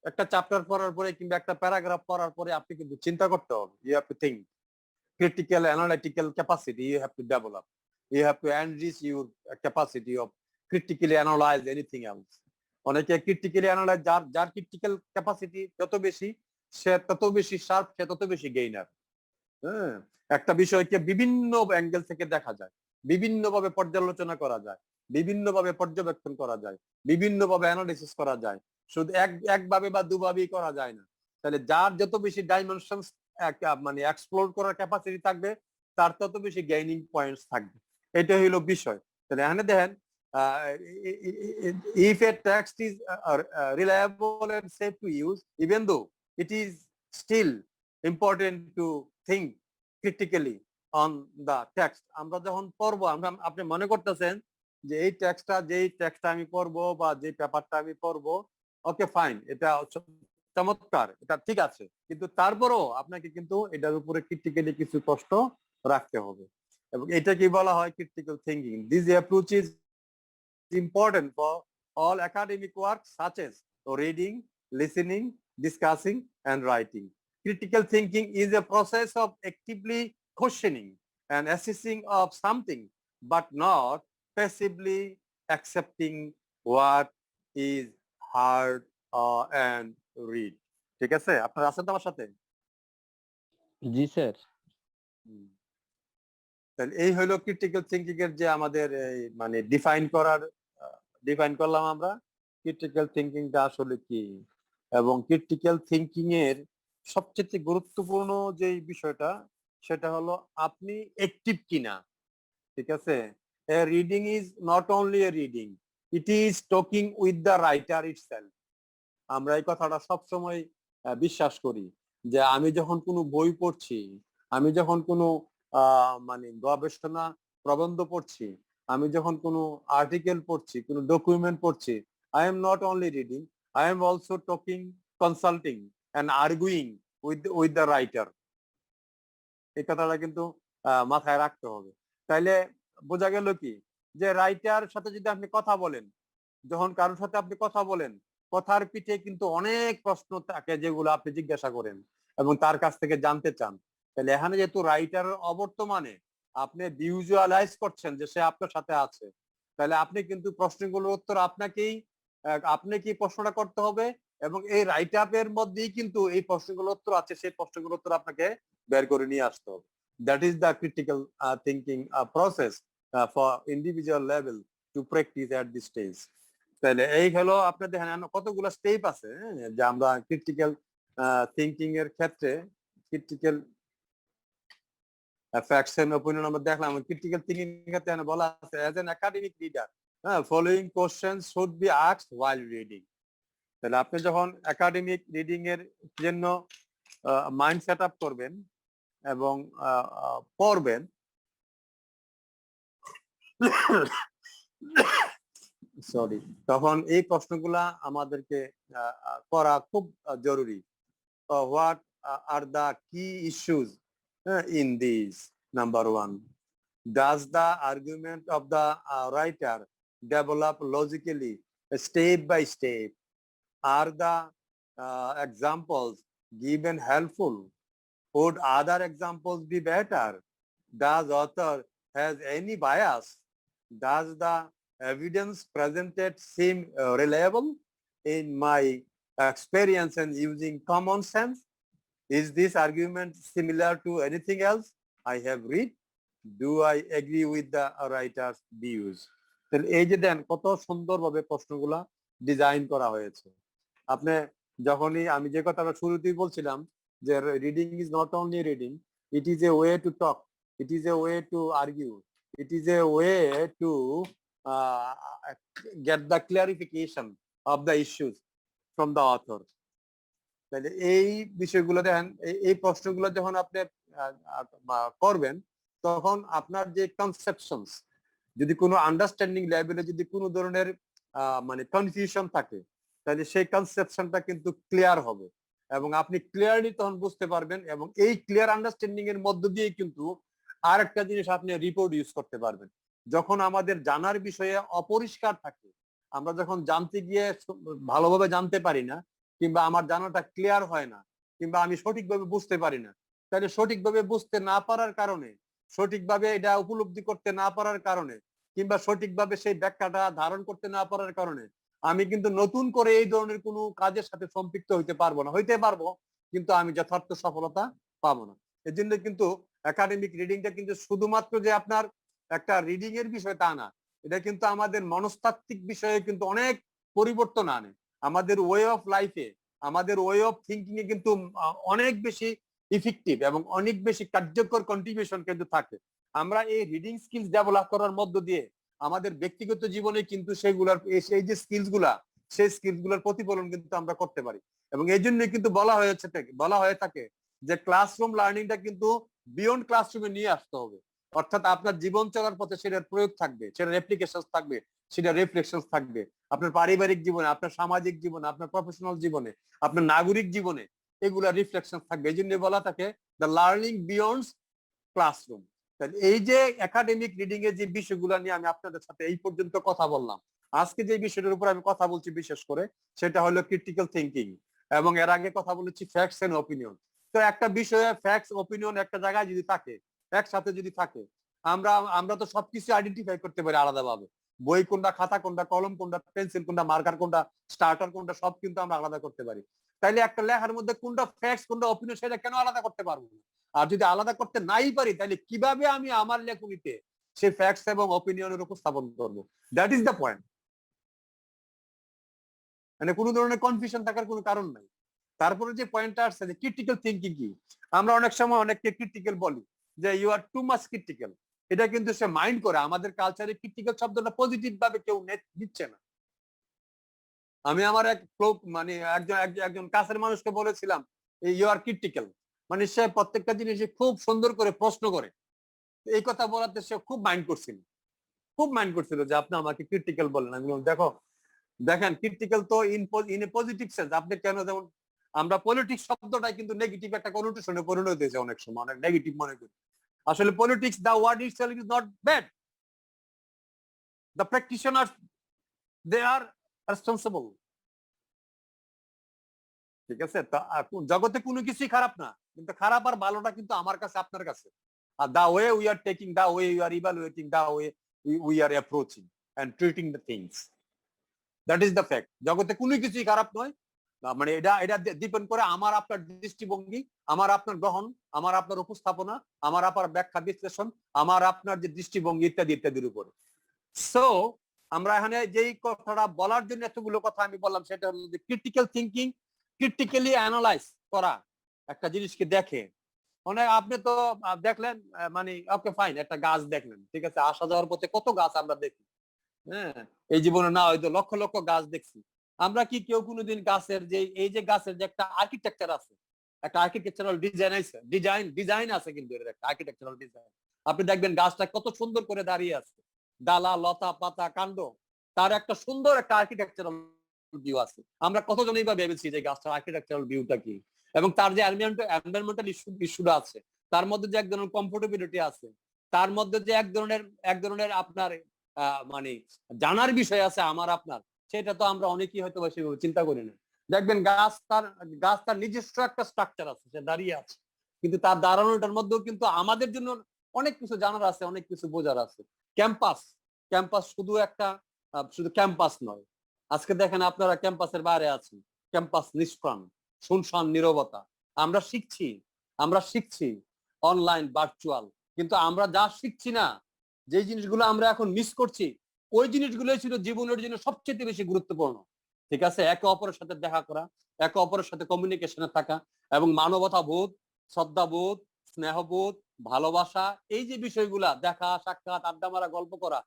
একটা চ্যাপ্টার পড়ার পরে কিংবা একটা প্যারাগ্রাফ পড়ার পরে আপনি কিন্তু চিন্তা করতে হবে। You have to think, critical analytical capacity you have to develop. You have to enrich your capacity of critically analyze anything else. অনেকে ক্রিটিক্যালি অ্যানালাইজ, যার ক্রিটিক্যাল ক্যাপাসিটি যত বেশি, সে তত বেশি শার্প, সে তত বেশি গেইনার। হ্যাঁ, একটা বিষয়কে বিভিন্ন অ্যাঙ্গেল থেকে দেখা যায়, বিভিন্নভাবে পর্যালোচনা করা যায়, বিভিন্নভাবে পর্যবেক্ষণ করা যায়, বিভিন্নভাবে অ্যানালিসিস করা যায়, শুধু একভাবে বা দুভাবেই করা যায় না। তাহলে যার যত বেশি ডাইমেনশন মানে এক্সপ্লোর করার ক্যাপাসিটি থাকবে, তার তত বেশি গেইনিং পয়েন্টস থাকবে। এটা হলো বিষয়। তাহলে এখানে দেখেন, if a text is reliable and safe to use, even though it is still important to think critically on the text. আমরা যখন পড়বো, আপনি মনে করতেছেন যে এই টেক্সটটা আমি পড়বো বা যে পেপারটা আমি পড়বো, ওকে ফাইন, এটা চমৎকার, এটা ঠিক আছে, কিন্তু তারপরও আপনাকে কিন্তু এটার উপরে ক্রিটিক্যালি কিছু প্রশ্ন রাখতে হবে। এবং এটা কি বলা হয় critical thinking. This approach is important for all academic work such as reading, listening, discussing, and writing. Critical thinking is a process of actively questioning and assessing of something, but not passively accepting what is heard and read. ঠিক আছে, আপনারা আছেন তো আমার সাথে? জি sir. তাহলে এই হলো ক্রিটিক্যাল থিঙ্কিং এর যে আমাদের মানে ডিফাইন করলাম আমরা ক্রিটিক্যাল থিঙ্কিংটা আসলে কি, এবং ক্রিটিক্যাল থিঙ্কিং এর সবচেয়ে গুরুত্বপূর্ণ যে বিষয়টা সেটা হলো আপনি অ্যাক্টিভ কিনা। ঠিক আছে, reading is not only a reading, it is talking with the writer itself. আমরা এই কথাটা সবসময় বিশ্বাস করি যে আমি যখন কোনো বই পড়ছি, আমি যখন কোনো মানে গবেষণা প্রবন্ধ পড়ছি, আমি যখন কোনো আর্টিকেল পড়ছি, কোনো ডকুমেন্ট পড়ছি, I am not only reading, I am also talking, consulting and arguing with the writer. এই কথাটা কিন্তু মাথায় রাখতে হবে। তাইলে বোঝা গেল কি যে রাইটার সাথে যদি আপনি কথা বলেন, যখন কারোর সাথে আপনি কথা বলেন, কথার পিঠে কিন্তু অনেক প্রশ্ন থাকে যেগুলো আপনি জিজ্ঞাসা করেন এবং তার কাছ থেকে জানতে চান। তাহলে এখানে যেহেতু রাইটারের অবর্তমানে আপনি ভিজুয়ালাইজ করছেন যে সে আপনার সাথে আছে, তাহলে আপনি কিন্তু প্রশ্নগুলোর উত্তর আপনাকেই প্রশ্নটা করতে হবে এবং এই রাইট আপের মধ্যেই কিন্তু এই প্রশ্নগুলোর উত্তর আছে, সেই প্রশ্নগুলোর উত্তর আপনাকে বের করে নিয়ে আসতে হবে। That is the critical thinking process for individual level to practise at this stage. তাহলে এই হলো আপনার দেখেন কতগুলো স্টেপ আছে যে আমরা ক্রিটিক্যাল থিঙ্কিং এর ক্ষেত্রে ক্রিটিক্যাল ফ্যাক্টস এন্ড অপিনিয়ন আমরা দেখলাম। ক্রিটিক্যাল থিঙ্কিং এর ক্ষেত্রে বলা আছে as an academic reader following questions should be asked while reading. তাহলে আপনি যখন একাডেমিক রিডিং এর জন্য মাইন্ড সেট আপ করবেন এবং পড়বেন, সরি, তখন এই প্রশ্নগুলা আমাদেরকে করা খুব জরুরি। হোয়াট আর দ্য কি issues in these? Number one, does the argument of the writer develop logically, step by step? Are the examples given helpful? Would other examples be better? Does author has any bias? Does the evidence presented seem reliable? In my experience and using common sense, is this argument similar to anything else I have read? Do I agree with the writer's views? তাহলে এই যে দেন কত সুন্দরভাবে প্রশ্নগুলা design করা হয়েছে। আপনি যখনই আমি যে কথাটা শুরুতেই বলছিলাম যে reading is not only reading, it is a way to talk, it is a way to argue, it is a way to get the clarification of the issues from the author. তাহলে এই বিষয়গুলো দেখেন, এই প্রশ্নগুলো যখন আপনি করবেন তখন আপনার যে কনসেপশনস, যদি কোনো আন্ডারস্ট্যান্ডিং লেভেলে যদি কোনো ধরনের মানে কনফিউশন থাকে, তাহলে সেই কনসেপশনটা কিন্তু ক্লিয়ার হবে এবং আপনি ক্লিয়ারলি তখন বুঝতে পারবেন এবং এই ক্লিয়ার আন্ডারস্ট্যান্ডিং এর মধ্য দিয়ে কিন্তু আর একটা জিনিস আপনি রিপ্রোডিউস করতে পারবেন। যখন আমাদের জানার বিষয়ে অপরিষ্কার থাকে, আমরা যখন জানতে গিয়ে ভালোভাবে জানতে পারি না, কিংবা আমার জানাটা ক্লিয়ার হয় না, কিংবা আমি সঠিকভাবে বুঝতে পারি না, তাহলে সঠিকভাবে বুঝতে না পারার কারণে, সঠিকভাবে এটা উপলব্ধি করতে না পারার কারণে, কিংবা সঠিকভাবে সেই ব্যাখ্যাটা ধারণ করতে না পারার কারণে আমি কিন্তু নতুন করে এই ধরনের কোনো কাজের সাথে সম্পৃক্ত হইতে পারবো না। হইতে পারবো কিন্তু আমি যথার্থ সফলতা পাবো না। এর জন্য কিন্তু একাডেমিক রিডিংটা কিন্তু শুধুমাত্র যে আপনার একটা রিডিং এর বিষয় তা না, এটা কিন্তু আমাদের মনস্তাত্ত্বিক বিষয়ে কিন্তু অনেক পরিবর্তন আনে। আমাদের ওয়ে অফ লাইফে, আমাদের ওয়ে অফ থিঙ্কিং এ কিন্তু অনেক বেশি ইফেক্টিভ এবং অনেক বেশি কার্যকর কন্ট্রিবিউশন কিন্তু থাকে। আমরা এই রিডিং স্কিলস ডেভেলপ করার মধ্য দিয়ে আমাদের ব্যক্তিগত জীবনে কিন্তু সেগুলার সেই যে স্কিলস গুলা, সেই স্কিলস গুলার প্রতিফলন কিন্তু আমরা করতে পারি। এবং এই জন্য কিন্তু বলা হয়ে থাকে যে ক্লাসরুম লার্নিংটা কিন্তু বিয়ন্ড ক্লাসরুমে নিয়ে আসতে হবে। অর্থাৎ আপনার জীবন চলার পথে সেটার প্রয়োগ থাকবে, সেটার অ্যাপ্লিকেশন থাকবে, সেটা রিফ্লেকশন থাকবে আপনার পারিবারিক জীবনে, আপনার সামাজিক জীবনে, আপনার প্রফেশনাল জীবনে, আপনার নাগরিক জীবনে, এগুলা রিফ্লেকশন থাকবে। এই জন্য বলা থাকে দ্য লার্নিং বিয়ন্ড ক্লাসরুম। এই যে একাডেমিক রিডিং এর যে বিষয়গুলো নিয়ে আমি আপনাদের সাথে এই পর্যন্ত কথা বললাম, আজকে যে বিষয়টার উপর আমি কথা বলছি বিশেষ করে সেটা হলো ক্রিটিক্যাল থিঙ্কিং, এবং এর আগে কথা বলেছি ফ্যাক্টস এন্ড অপিনিয়ন। তো একটা বিষয়ে ফ্যাক্টস অপিনিয়ন একটা জায়গায় যদি থাকে, একসাথে যদি থাকে, আমরা আমরা তো সবকিছু আইডেন্টিফাই করতে পারি আলাদাভাবে। বই কোনটা, খাতা কোনটা, কলম কোনটা, পেন্সিল কোনটা, মার্কার কোনটা, স্টার্টার কোনটা, সব কিন্তু আমরা আলাদা করতে পারি। তাইলে একটা লেখার মধ্যে কোনটা ফ্যাক্টস কোনটা অপিনিয়ন সেটা কেন আলাদা করতে পারবো না? আর যদি আলাদা করতে নাই পারি তাহলে কিভাবে আমি আমার লেখনীতে সেই ফ্যাক্টস এবং অপিনিয়নের উপস্থাপন করবো? That is the point. মানে কোনো ধরনের কনফিউশন থাকার কোনো কারণ নাই। তারপরে যে পয়েন্টটা আসছে যে ক্রিটিক্যাল থিঙ্কিং কি, আমরা অনেক সময় অনেককে ক্রিটিক্যাল বলি যে you are too much critical. এটা কিন্তু সে মাইন্ড করে, আমাদের কালচারে ক্রিটিক্যাল শব্দটা পজিটিভ ভাবে কেউ দিচ্ছে না। আমি আমার এক মানে একজন কাছের মানুষকে বলেছিলাম ইউ আর ক্রিটিক্যাল, মানে সে প্রত্যেকটা জিনিস খুব সুন্দর করে প্রশ্ন করে। এই কথা বলাতে সে খুব মাইন্ড করছিল যে আপনি আমাকে ক্রিটিক্যাল বলেন। আমি বললাম দেখো, দেখেন ক্রিটিক্যাল তো ইন এ পজিটিভ সেন্স। আপনি কেন, যেমন আমরা পলিটিক্স শব্দটাই কিন্তু নেগেটিভ একটা কনোটেশনে পরিণত হয়েছে, অনেক সময় অনেক নেগেটিভ মনে করি। আসলে politics the word itself is not bad, the practitioners they are responsible. ঠিক আছে, জগতে কোনো কিছুই খারাপ না, কিন্তু খারাপ আর ভালোটা কিন্তু আমার কাছে আপনার কাছে। আর the way we are taking, the way you are evaluating, the way we are approaching and treating the things, that is the fact. জগতে কোনো কিছুই খারাপ নয়, মানে এটা এটা ডিপেন্ড করে আমার আপনার দৃষ্টিভঙ্গি, আমার আপনার গ্রহণ, আমার আপনার উপস্থাপনা, আমার আপনার ব্যাখ্যা বিশ্লেষণ, আমার আপনার যে দৃষ্টিভঙ্গি ইত্যাদি ইত্যাদির উপরে। সো আমরা এখানে যেই কথাটা বলার জন্য এতগুলো কথা আমি বললাম সেটা হলো যে ক্রিটিক্যাল থিঙ্কিং, ক্রিটিক্যালি অ্যানালাইজ করা একটা জিনিসকে দেখে। অনেক আপনি তো দেখলেন, মানে ওকে ফাইন, একটা গাছ দেখলেন, ঠিক আছে, আসা যাওয়ার পথে কত গাছ আমরা দেখি, হ্যাঁ, এই জীবনে না হয়তো লক্ষ লক্ষ গাছ দেখছি। আমরা কি কেউ কোনোদিন গাছের যে এই যে গাছের যে একটা আর্কিটেকচার আছে, একটা আর্কিটেকচারাল ডিজাইন আছে, ডিজাইন আছে, কিন্তু এর একটা আর্কিটেকচারাল ডিজাইন। আপনি দেখবেন গাছটা কত সুন্দর করে দাঁড়িয়ে আছে, ডালা, লতা, পাতা, কাণ্ড, তার একটা সুন্দর একটা আর্কিটেকচারাল ভিউ আছে। আমরা কতজনই বা ভেবেছি যে গাছটার আর্কিটেকচারাল ভিউটা কি, এবং তার যে এনভায়রনমেন্টাল ইস্যুটা আছে, তার মধ্যে যে এক ধরনের কমফোর্টেবিলিটি আছে, তার মধ্যে যে এক ধরনের আপনার মানে জানার বিষয় আছে আমার আপনার, সেটা তো আমরা অনেকেই হয়তো সেভাবে চিন্তা করি না। দেখবেন গাছ তার নিজস্ব একটা স্ট্রাকচার আছে, সে দাঁড়িয়ে আছে, কিন্তু তার দাঁড়ানোটার মধ্যেও কিন্তু আমাদের জন্য অনেক কিছু জানার আছে, অনেক কিছু বোঝার আছে। ক্যাম্পাস শুধু ক্যাম্পাস নয়। আজকে দেখেন আপনারা ক্যাম্পাসের বাইরে আছেন, ক্যাম্পাস নিষ্প্রাণ, শুনশান নীরবতা। আমরা শিখছি অনলাইন ভার্চুয়াল, কিন্তু আমরা যা শিখছি না, যে জিনিসগুলো আমরা এখন মিস করছি, ওই জিনিসগুলোই ছিল জীবনের জন্য সবচেয়ে বেশি গুরুত্বপূর্ণ। ঠিক আছে, একে অপরের সাথে দেখা করা, একে অপরের সাথে কমিউনিকেশনে থাকা, এবং মানবতা বোধ, শ্রদ্ধাবোধ, স্নেহবোধ, ভালোবাসা, এই যে বিষয়গুলা, দেখা সাক্ষাৎ, আড্ডা মারা, গল্প করা,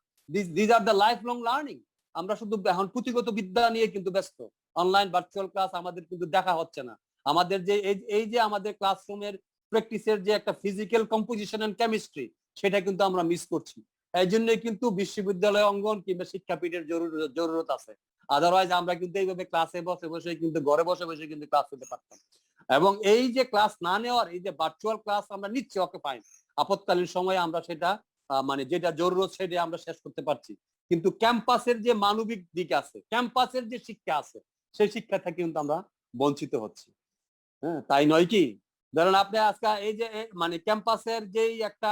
this are the life long learning. আমরা শুধু এখন পুঁথিগত বিদ্যা নিয়ে কিন্তু ব্যস্ত। অনলাইন ভার্চুয়াল ক্লাস আমাদের কিন্তু দেখা হচ্ছে না। আমাদের যে এই যে আমাদের ক্লাসরুমের প্র্যাকটিসের যে একটা ফিজিক্যাল কম্পোজিশন এন্ড কেমিস্ট্রি, সেটা কিন্তু আমরা মিস করছি। এই জন্যই কিন্তু বিশ্ববিদ্যালয় অঙ্গন কিংবা শিক্ষাপীঠের জরুরত আছে। আদারওয়াইজ আমরা কিন্তু এইভাবে ক্লাসে বসে বসে কিন্তু ঘরে বসে বসে কিন্তু ক্লাস নিতে পারতাম। এবং এই যে ক্লাস না নেওয়ার, এই যে ভার্চুয়াল ক্লাস আমরা নিচ্ছি ওকে ফাইন, আপৎকালীন সময়ে আমরা সেটা মানে যেটা জরুরত সেটা আমরা শেষ করতে পারছি, কিন্তু ক্যাম্পাসের যে মানবিক দিক আছে, ক্যাম্পাসের যে শিক্ষা আছে, সেই শিক্ষা থেকে কিন্তু আমরা বঞ্চিত হচ্ছি। হ্যাঁ, তাই নয় কি? ধরেন আপনি আজকে এই যে মানে ক্যাম্পাসের যেই একটা,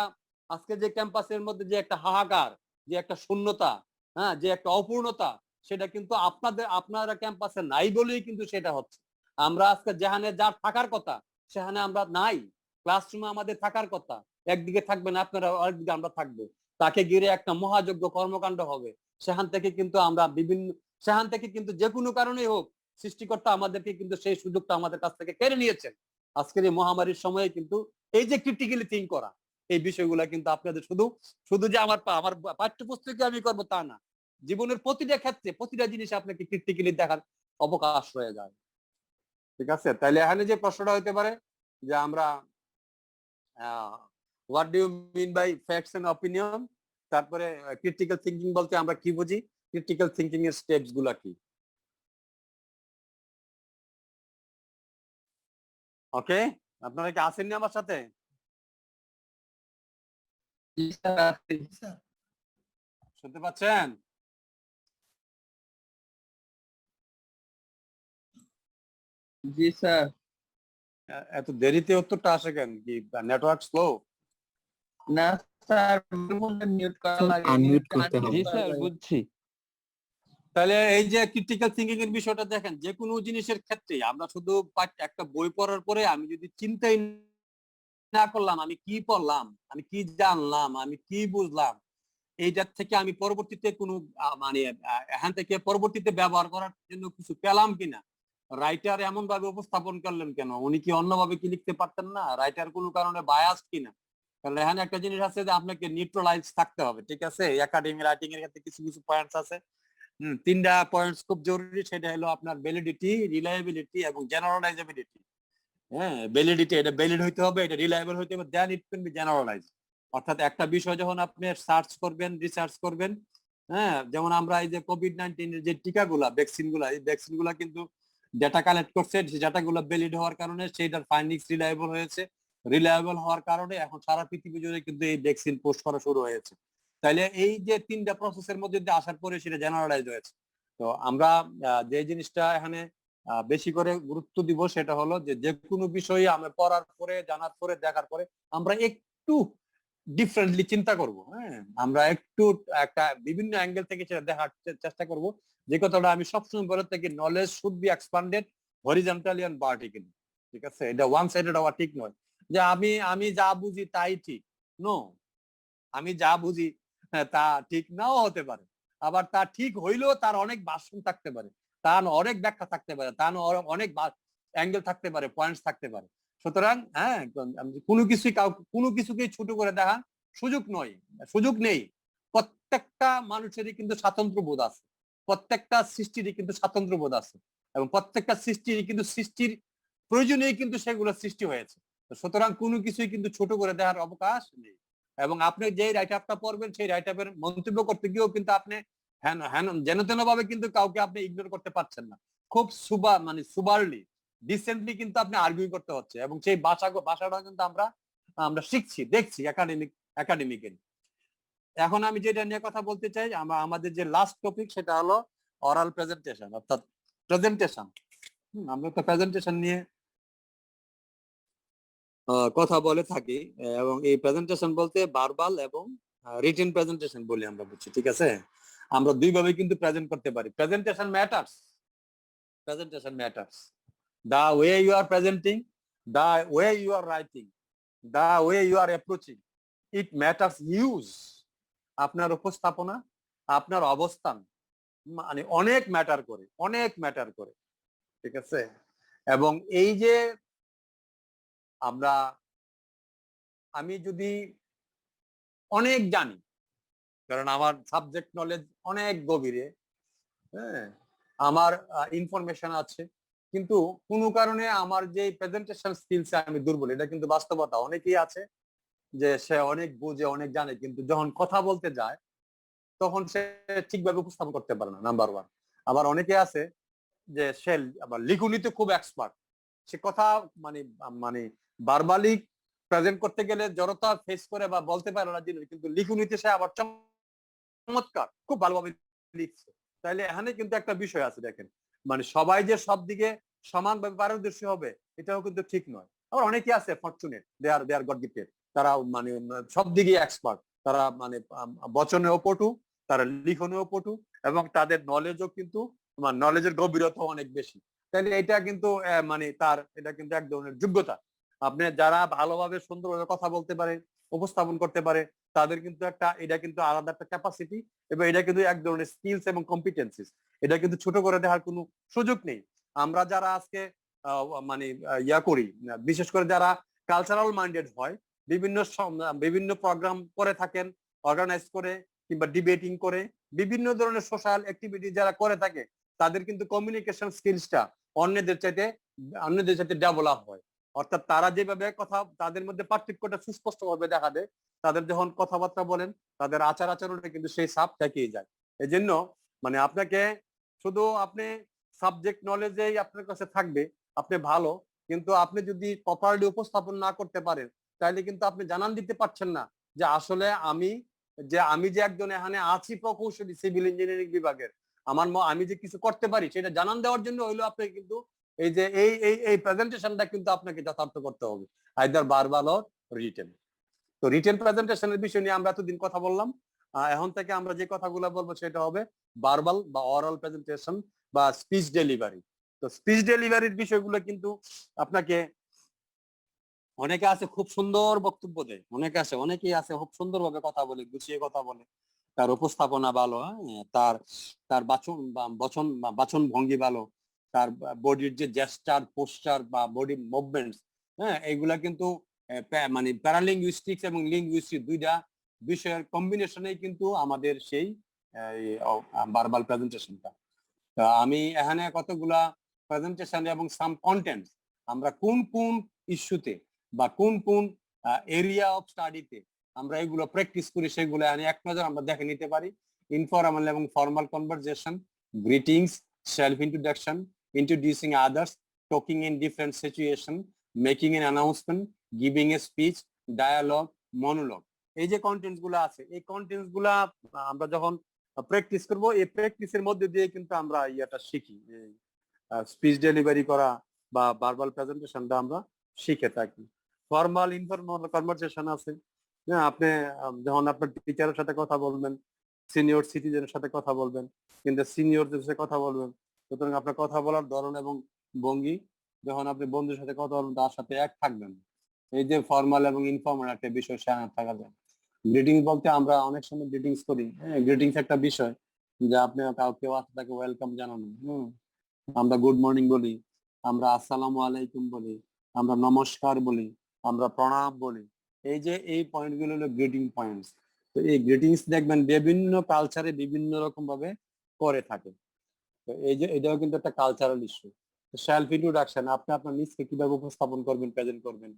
আজকে যে ক্যাম্পাসের মধ্যে যে একটা হাহাকার, যে একটা শূন্যতা, হ্যাঁ, যে একটা অপূর্ণতা, সেটা কিন্তু আপনারা ক্যাম্পাসে নাই বলেই কিন্তু সেটা হচ্ছে। আমরা আজকে যেখানে যার থাকার কথা সেখানে আমরা নাই, ক্লাসরুমে আমাদের থাকার কথা, একদিকে থাকবেন আপনারা, আরেকদিকে আমরা থাকবো, তাকে ঘিরে একটা মহাযজ্ঞ কর্মকাণ্ড হবে। সেখান থেকে কিন্তু যে কোনো কারণেই হোক, সৃষ্টিকর্তা আমাদেরকে কিন্তু সেই সুযোগটা আমাদের কাছ থেকে কেড়ে নিয়েছেন। আজকের এই মহামারীর সময়ে কিন্তু এই যে ক্রিটিক্যালি থিঙ্ক করা, এই বিষয়গুলো কিন্তু আপনাদের শুধু যে আমার পাঠ্যপুস্তকে আমি করবো তা না, জীবনের প্রতিটা ক্ষেত্রে প্রতিটা জিনিস আপনাকে ক্রিটিক্যালি দেখার অবকাশ হয়ে যায়। ঠিক আছে, তাইলে এখানে যে প্রশ্নটা হইতে পারে যে আমরা what do you mean by facts and opinion, তারপরে ক্রিটিক্যাল থিঙ্কিং বলতে আমরা কি বুঝি, ক্রিটিক্যাল থিঙ্কিং এর স্টেপস গুলা কি। ওকে, আপনারা কি আসেননি আমার সাথে? শুনতে পাচ্ছেন? জি স্যার। এত দেরিতে উত্তরটা আসে কেন? কি নেটওয়ার্ক স্লো? না স্যার, মিউট করা লাগে, আনমিউট করতে হবে। জি স্যার বুঝছি। তাহলে এই যে ক্রিটিক্যাল থিঙ্কিং এর বিষয়টা দেখেন, যে কোনো জিনিসের ক্ষেত্রে আমরা শুধু একটা বই পড়ার পরে আমি যদি চিন্তাই না করলাম আমি কি পড়লাম, আমি কি জানলাম, আমি কি বুঝলাম, এইটার থেকে আমি পরবর্তীতে কোনো মানে এখান থেকে পরবর্তীতে ব্যবহার করার জন্য কিছু পেলাম কিনা, রাইটার এমন ভাবে উপস্থাপন করলেন কেন, উনি কি অন্যভাবে কি লিখতে পারতেন না, রাইটার কোনো কারণে বায়াস কিনা। তাহলে এখানে একটা জিনিস আছে যে আপনাকে নিউট্রালাইজ থাকতে হবে, ঠিক আছে? একাডেমিক রাইটিং এর ক্ষেত্রে কিছু কিছু পয়েন্টস আছে, তিনটা পয়েন্টস খুব জরুরি, সেটা হলো আপনার ভ্যালিডিটি, রিলায়েবিলিটি এবং জেনারেলাইজেবিলিটি। হ্যাঁ, ভ্যালিডিটি, এটা ভ্যালিড হইতে হবে, এটা রিলায়েবল হইতে হবে, দেন ইট ক্যান বি জেনারেলাইজ। অর্থাৎ একটা বিষয় যখন আপনি সার্চ করবেন, রিসার্চ করবেন, হ্যাঁ, যেমন আমরা এই যে কোভিড-19 এর যে টিকাগুলা, ভ্যাকসিনগুলা, এই ভ্যাকসিনগুলা কিন্তু ডেটা কালেক্ট করছে, সেই ডাটাগুলো ভ্যালিড হওয়ার কারণে সেইটার ফাইন্ডিংস রিলায়েবল হয়েছে, রিলায়েবল হওয়ার কারণে এখন সারা পৃথিবী জুড়ে কিন্তু এই ভ্যাকসিন পোস্ট করা শুরু হয়েছে। তাইলে এই যে তিনটা প্রসেসের মধ্যে দিয়ে আসার পরে সেটা জেনারেলাইজ হয়েছে। তো আমরা যে জিনিসটা এখানে বেশি করে গুরুত্ব দিব সেটা হলো যে যে কোনো বিষয়ে আমরা পড়ার পরে, জানার পরে, দেখার পরে আমরা একটু ডিফারেন্টলি চিন্তা করব। হ্যাঁ, আমরা একটু একটা বিভিন্ন অ্যাঙ্গেল থেকে সেটা দেখার চেষ্টা করব। যে কথাটা আমি সবসময় বলে থাকি, knowledge should be expanded horizontally and vertically. ঠিক আছে? এটা ওয়ান সাইডেড হওয়া ঠিক নয়, যে আমি যা বুঝি তাই ঠিক। নো, আমি যা বুঝি তা ঠিক নাও হতে পারে, আবার তা ঠিক হইলেও তার অনেক ভার্সন থাকতে পারে, তার অনেক ব্যাখ্যা থাকতে পারে, তার অনেক অ্যাঙ্গেল থাকতে পারে, পয়েন্টস থাকতে পারে। সুতরাং হ্যাঁ, কোনো কিছুকেই ছোট করে দেখার সুযোগ নেই। প্রত্যেকটা মানুষেরই কিন্তু স্বাতন্ত্র্য বোধ আছে, প্রত্যেকটা সৃষ্টিরই কিন্তু স্বাতন্ত্র্য বোধ আছে, এবং প্রত্যেকটা সৃষ্টিরই কিন্তু সৃষ্টির প্রয়োজনেই কিন্তু সেগুলো সৃষ্টি হয়েছে। সুতরাং কোনো কিছুই কিন্তু ছোট করে দেওয়ার অবকাশ নেই। এবং আপনি যে রাইট আপটা পড়বেন সেই রাইট আপের মন্তব্য করতে গিয়েও কিন্তু আপনি যেন তেন ভাবে কিন্তু কাউকে আপনি ইগনোর করতে পারছেন না। খুব সুবারলি, ডিসেন্টলি কিন্তু আপনি আর্গুইং করতে হচ্ছে, এবং সেই ভাষাটা কিন্তু আমরা শিখছি, দেখছি একাডেমিক্যালি। এখন আমি যেটা নিয়ে কথা বলতে চাই, আমাদের যে লাস্ট টপিক সেটা হলো অরাল প্রেজেন্টেশন, অর্থাৎ প্রেজেন্টেশন। আমরা তো প্রেজেন্টেশন নিয়ে কথা বলে থাকি, এবং এই প্রেজেন্টেশন বলতে ভার্বাল এবং রিটেন প্রেজেন্টেশন বলি আমরা, বুঝছি? ঠিক আছে? আমরা দুইভাবে কিন্তু প্রেজেন্ট করতে পারি। Presentation matters, the way you are presenting, the way you are writing, the way you are approaching, it matters huge. আপনার উপস্থাপনা, আপনার অবস্থান মানে অনেক ম্যাটার করে, ঠিক আছে? এবং এই যে আমি যদি অনেক জানি, কারণ আমার সাবজেক্ট নলেজ অনেক গভীরে, হ্যাঁ, আমার ইনফরমেশন আছে, কিন্তু কোনো কারণে আমার যে প্রেজেন্টেশন স্কিলস আমি দুর্বল, এটা কিন্তু বাস্তবতা। অনেকেই আছে যে সে অনেক বুঝে, অনেক জানে, কিন্তু যখন কথা বলতে যায় তখন সে ঠিকভাবে উপস্থাপন করতে পারে না, নাম্বার ওয়ান। আবার অনেকে আছে যে সে আবার লিখনিতে খুব এক্সপার্ট, সে কথা মানে মানে ভার্বালি প্রেজেন্ট করতে গেলে জড়তা ফেস করে বা বলতে পারে না জিনিস, কিন্তু লিখনিতে সে আবার চমৎকার, খুব ভালোভাবে লিখছে। তাইলে এখানে কিন্তু একটা বিষয় আছে, দেখেন, মানে সবাই যে সব দিকে সমানভাবে পারদর্শী হবে এটাও কিন্তু ঠিক নয়। আবার অনেকে আছে ফরচুনেট, দে আর গড গিফটেড, তারা মানে সব দিকে এক্সপার্ট, তারা মানে বচনেও পটু, তারা লিখনেও পটু, এবং তাদের নলেজও কিন্তু নলেজের গভীরতা অনেক বেশি। তাহলে এটা কিন্তু মানে এটা কিন্তু এক ধরনের যোগ্যতা। আপনি যারা ভালোভাবে সুন্দরভাবে কথা বলতে পারে, উপস্থাপন করতে পারে, তাদের কিন্তু এটা কিন্তু আলাদা একটা ক্যাপাসিটি, এবং এটা কিন্তু এক ধরনের স্কিলস এবং কম্পিটেন্সিস। এটা কিন্তু ছোট করে দেওয়ার কোনো সুযোগ নেই। আমরা যারা আজকে মানে ইয়া করি, বিশেষ করে যারা কালচারাল মাইন্ডেড হয়, বিভিন্ন প্রোগ্রাম করে থাকেন, অর্গানাইজ করে কিংবা ডিবেটিং করে, বিভিন্ন ধরনের সোশ্যাল অ্যাক্টিভিটি যারা করে থাকে, তাদের কিন্তু কমিউনিকেশন স্কিলসটা অন্যদের চাইতে ডেভেলপ হয়। অর্থাৎ তারা যেভাবে কথা, তাদের মধ্যে পার্থক্যটা সুস্পষ্টভাবে দেখা দেয়। তাদের যখন কথাবার্তা বলেন, তাদের আচার আচরণে কিন্তু সেই ছাপ থেকেই যায়। এই জন্য মানে আপনাকে শুধু আপনি সাবজেক্ট নলেজেই আপনার কাছে থাকবে, আপনি ভালো, কিন্তু আপনি যদি প্রপারলি উপস্থাপন না করতে পারেন, তাহলে কিন্তু আপনি জানান দিতে পারছেন না যে আসলে আমি যে একজন এখানে আছি প্রকৌশলী সিভিল ইঞ্জিনিয়ারিং বিভাগের, আমি যে কিছু করতে পারি সেটা জানান দেওয়ার জন্য হইলো আপনি কিন্তু এই যে এই প্রেজেন্টেশনটা কিন্তু আপনাকে যথার্থ করতে হবে, আইদার ভার্বাল অর রিটেন। তো রিটেন প্রেজেন্টেশনের বিষয় নিয়ে আমরা এতদিন কথা বললাম। এখন থেকে আমরা যে কথাগুলো বলবো সেটা হবে ভার্বাল বা অরাল প্রেজেন্টেশন বা স্পিচ ডেলিভারি। তো স্পিচ ডেলিভারির বিষয়গুলো কিন্তু আপনাকে, অনেকে আছে খুব সুন্দর বক্তব্য দেয়, অনেকেই আছে খুব সুন্দরভাবে কথা বলে, গুছিয়ে কথা বলে, তার উপস্থাপনা ভালো, তার তার বাচন ভঙ্গি ভালো, তার বডির যে জেস্টার, পোস্টার বা বডি মুভমেন্টস, এইগুলা কিন্তু মানে প্যারালিঙ্গুইস্টিক্স এবং লিঙ্গুইস্টিক দুইটা বিষয়ের কম্বিনেশনেই কিন্তু আমাদের সেই ভার্বাল প্রেজেন্টেশনটা। আমি এখানে কতগুলা প্রেজেন্টেশন এবং সাম কন্টেন্ট আমরা কোন কোন ইস্যুতে বা কোন কোন এরিয়া অফ স্টাডিতে আমরা এগুলো প্র্যাকটিস করি সেগুলো এক নজর আমরা দেখে নিতে পারি। ইনফরমাল এবং formal conversation, greetings, self introduction, introducing others, talking in different situation, making an announcement, giving a speech, dialogue, monologue, এই যে কন্টেন্টস গুলো আছে, এই কন্টেন্টস গুলা আমরা যখন প্র্যাকটিস করব, এই প্র্যাকটিসের মধ্যে দিয়ে কিন্তু আমরা ইয়াটা শিখি, স্পিচ ডেলিভারি করা বা ভার্বাল প্রেজেন্টেশনটা আমরা শিখে থাকি। ফর্মাল ইনফরমাল কনভারসেশন আছে, আপনি যখন আপনার টিচারের সাথে কথা বলবেন, সিনিয়র সিটিজেনের সাথে কথা বলবেন, কিন্তু সিনিয়রদের সাথে কথা বলবেন, সুতরাং আপনার কথা বলার ধরন এবং ভঙ্গি, যখন আপনি বন্ধুর সাথে কথা বলবেন তার সাথে এক থাকবেন। এই যে ফর্মাল এবং ইনফর্মাল একটা বিষয় সেখানে থাকা যায়। গ্রিটিংস বলতে আমরা অনেক সময় গ্রিটিংস করি, গ্রিটিংস একটা বিষয় যে আপনি কাউকে তাকে ওয়েলকাম জানানো, আমরা গুড মর্নিং বলি, আমরা আসসালামু আলাইকুম বলি, আমরা নমস্কার বলি, আমরা প্রণাম বলি। এই যে এই পয়েন্টগুলো হলো গ্রিটিং পয়েন্টস। তো এই গ্রিটিংস দেখবেন বিভিন্ন কালচারে বিভিন্ন রকম ভাবে করে থাকে। তো এই যে এটাও কিন্তু একটা কালচারাল ইস্যু। সেলফ ইন্ট্রোডাকশন, আপনি আপনার নিজকে কিভাবে উপস্থাপন করবেন, প্রেজেন্ট করবেন,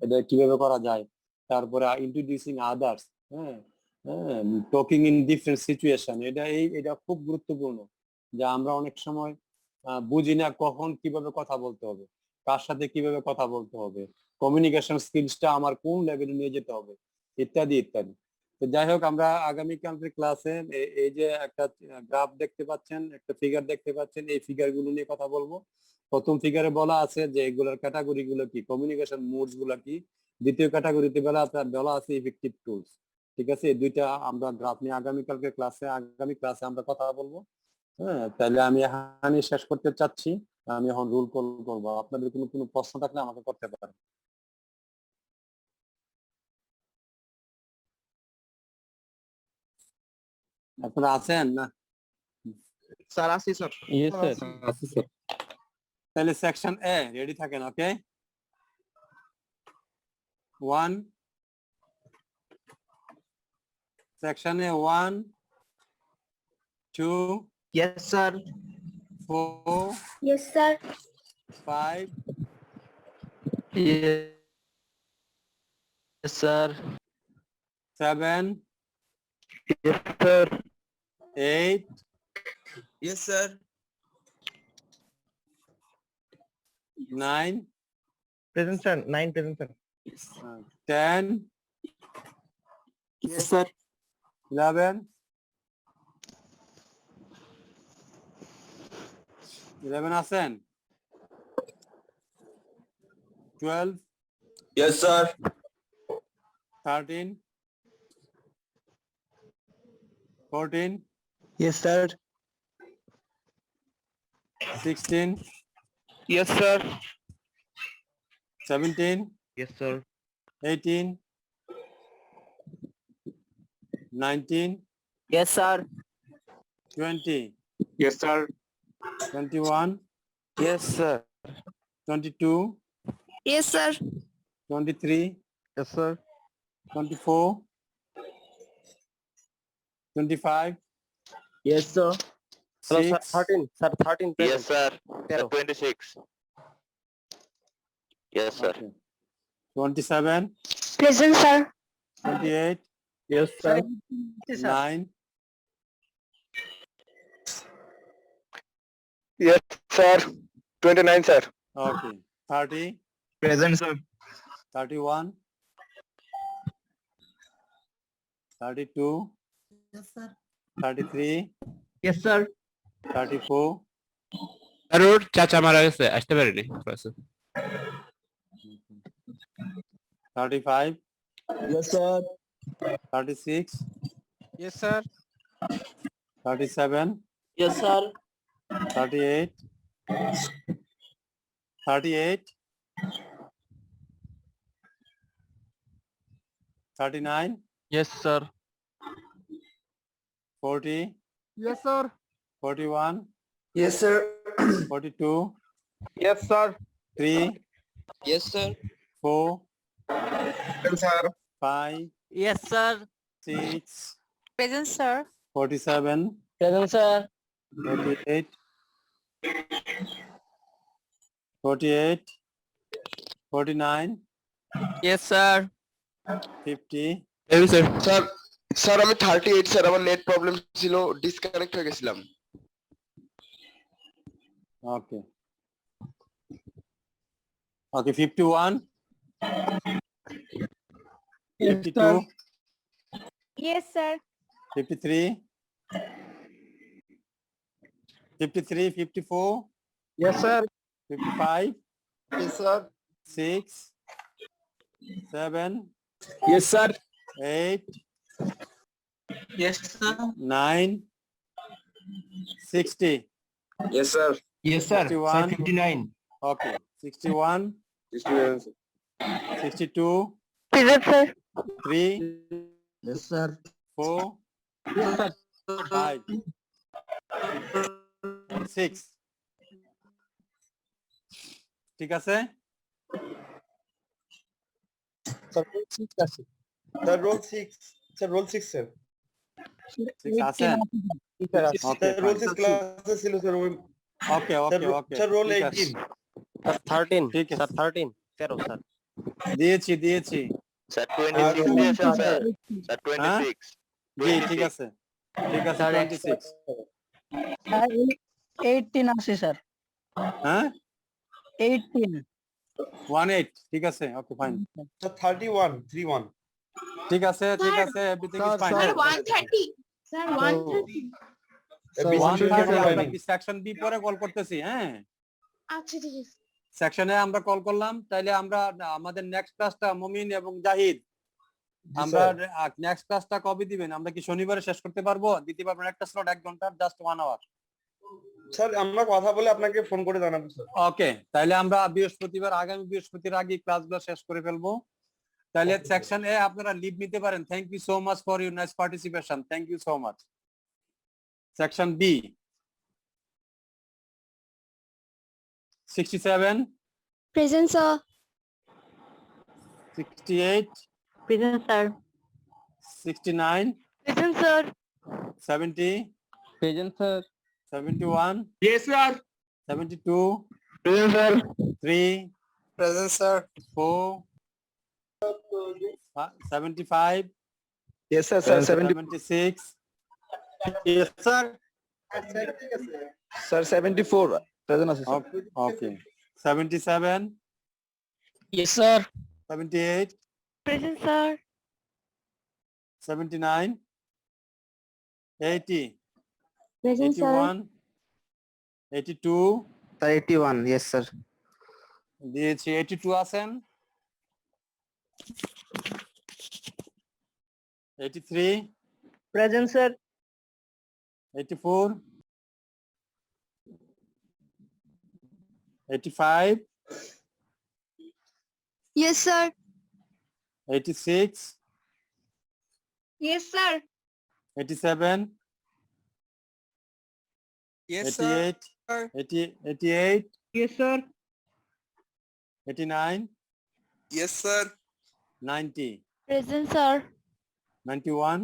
এটা কিভাবে করা যায়। তারপরে introducing others, talking in different situation, এটা খুব গুরুত্বপূর্ণ। যে আমরা অনেক সময় বুঝি না কখন কিভাবে কথা বলতে হবে, কার সাথে কিভাবে কথা বলতে হবে, কমিউনিকেশন স্কিলসটা আমার কোন লেভেলে নিয়ে যেতে হবে, ইত্যাদি ইত্যাদি। তো যাই হোক, আমরা আগামীকালকের ক্লাসে এই যে একটা গ্রাফ দেখতে পাচ্ছেন, একটা ফিগার দেখতে পাচ্ছেন, এই ফিগার গুলো নিয়ে কথা বলবো। প্রথম ফিগারে বলা আছে যে এগুলোর ক্যাটাগরি গুলো কি, কমিউনিকেশন মোডস গুলো কি। দ্বিতীয় ক্যাটাগরিতে বলা আছে ইফেক্টিভ টুলস। ঠিক আছে, এই দুইটা আমরা গ্রাফ নিয়ে আগামী ক্লাসে আমরা কথা বলবো। তাহলে আমি এখানে শেষ করতে চাচ্ছি। আমি এখন রুল কল করবো, আপনাদের কোনো প্রশ্ন থাকলে আমাকে করতে পারেন। আপনারা আছেন না? স্যার আসি স্যার। Yes sir. তাহলে সেকশন এ রেডি থাকেন, ওকে? 1 সেকশনে 1 2 yes sir. 4 Yes, sir. 5 Yes, sir. 7 Yes, sir. 8 Yes, sir. 9 Present sir. 9 present sir. 10 Yes, sir. 11 আছেন? 12 Yes, sir. 13 14 Yes, sir. 16 Yes, sir. 17 Yes sir. 18 19 Yes, sir. 20 Yes, sir. 21 Yes, sir. 22 Yes, sir. 23 Yes sir. 24 25 Yes, sir. Hello sir. 6 13 sir. 13 present. Yes, sir. 13. 26. Yes, sir. Okay. 27 Present, sir. 28 Yes sir. 9 Yes, sir. 29, sir. okay 30 Present, sir. 31 32 Yes, sir. 33 Yes sir. 34 আর ওর চাচা মারা গেছে, আসতে পারেনি ক্লাসে। 35, Yes, sir. 36, Yes, sir. 37, Yes, sir. 38, 38, 39, Yes, sir. 40, Yes, sir. 41, Yes, sir. 42, Yes, sir. 3, Yes, sir. 4, Yes, sir. 5, Yes, sir. 6, Present, sir. 47, Present, sir. 48, 48, 49, Yes, sir. 50, Yes, sir. Sir sir আমি 38 sir, আমার net problem ছিল, disconnect হয়ে গেছিলাম। okay. Okay, 51, 52, Yes, sir. 53, 53, 54, Yes, sir. 55, Yes, sir. 6, 7, Yes, sir. 8, Yes, sir. 9, 60. Yes, sir. Yes, sir. 61. 59. Okay, 61, 62, Present, sir. 3, Yes, sir. 4, 5, 6. ঠিক আছে? Sir roll 6, sir roll 6 sir. 6 আছেন? Okay, role fine. 6 ক্লাসে ছিল sir. ওই Okay, okay, okay. Sir roll ঠিক আছে। 18। 13. ঠিক আছে। Sir, 13. 13, sir. দিয়েছি। Sir, 26 দিয়েছেন, স্যার। Sir, হ্যাঁ? 26. জি, ঠিক আছে। ঠিক আছে, Sir, 26. 18 আছে স্যার। হ্যাঁ? 18. 18, ঠিক আছে। Okay, fine. স্যার 31, 31। ঠিক আছে, everything is fine. Sir, 130. Sir, 130. আমরা সেকশন বি পরে কল করতেছি, হ্যাঁ? আচ্ছা, ঠিক আছে। সেকশনে আমরা কল করলাম, তাইলে আমরা আমাদের নেক্সট ক্লাসটা মুমিন এবং জাহিদ, আমরা নেক্সট ক্লাসটা কবে দিবেন? আমরা কি শনিবারে শেষ করতে পারবো? দিতে পারবেন একটা স্লট 1 ঘন্টার, জাস্ট 1 আওয়ার? স্যার আমরা কথা বলে আপনাকে ফোন করে জানাবো স্যার। ওকে, তাইলে আমরা আগামী বৃহস্পতির আগে ক্লাসগুলো শেষ করে ফেলবো। তাহলে সেকশন এ আপনারা লিভ নিতে পারেন। Thank you so much for your nice participation. Thank you so much. Section B 67, Present, sir. 68, Present, sir. 69, Present, sir. 70, Present, sir. 71, Yes, sir. 72, Present, sir. 3, Present, sir. 4, 75, Yes, sir. 76, Yes, sir. Sir, 74 present আছে sir. okay, 77, Yes, sir. 78, Present, sir. 79, 80, Present, sir. 81, 82, sir 81, yes sir. দিয়েছি। 82 আছেন? 83, Present, sir. 84, 85, Yes, sir. 86, Yes, sir. 87, Yes, 88, sir. 88, Yes, sir. 89, Yes, sir. 90, Present, sir. 91,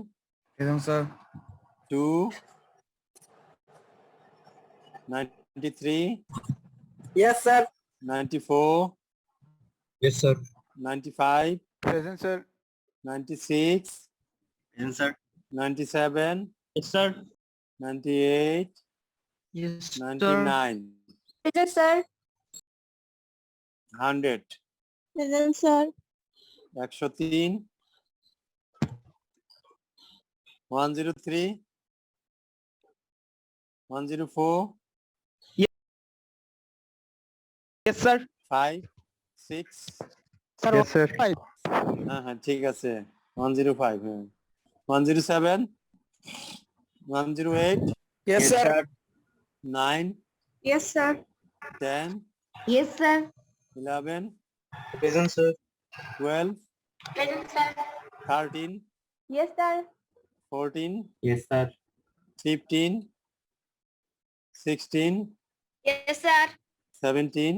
Present, sir. 2, 93, Yes, sir. 94, Yes, sir. 95, Present, sir. 96, Present, sir. 97, Yes, sir. 98, Yes, sir. 99, Present, sir. 100, Present, sir. 103, 103, 104, Yes, sir. 5 6 Sir, Yes, sir. 5. হ্যাঁ ঠিক আছে 105 হ্যাঁ 107 108 Yes, sir. 9 Yes, sir. 10 Yes, sir. 11 Present, sir. 12 Present, sir. 13 Yes, sir. 14 Yes, sir. 15 16 Yes, sir. 17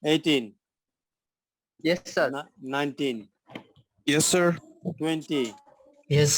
18 Yes, sir. 19 Yes, sir. 20 Yes, sir.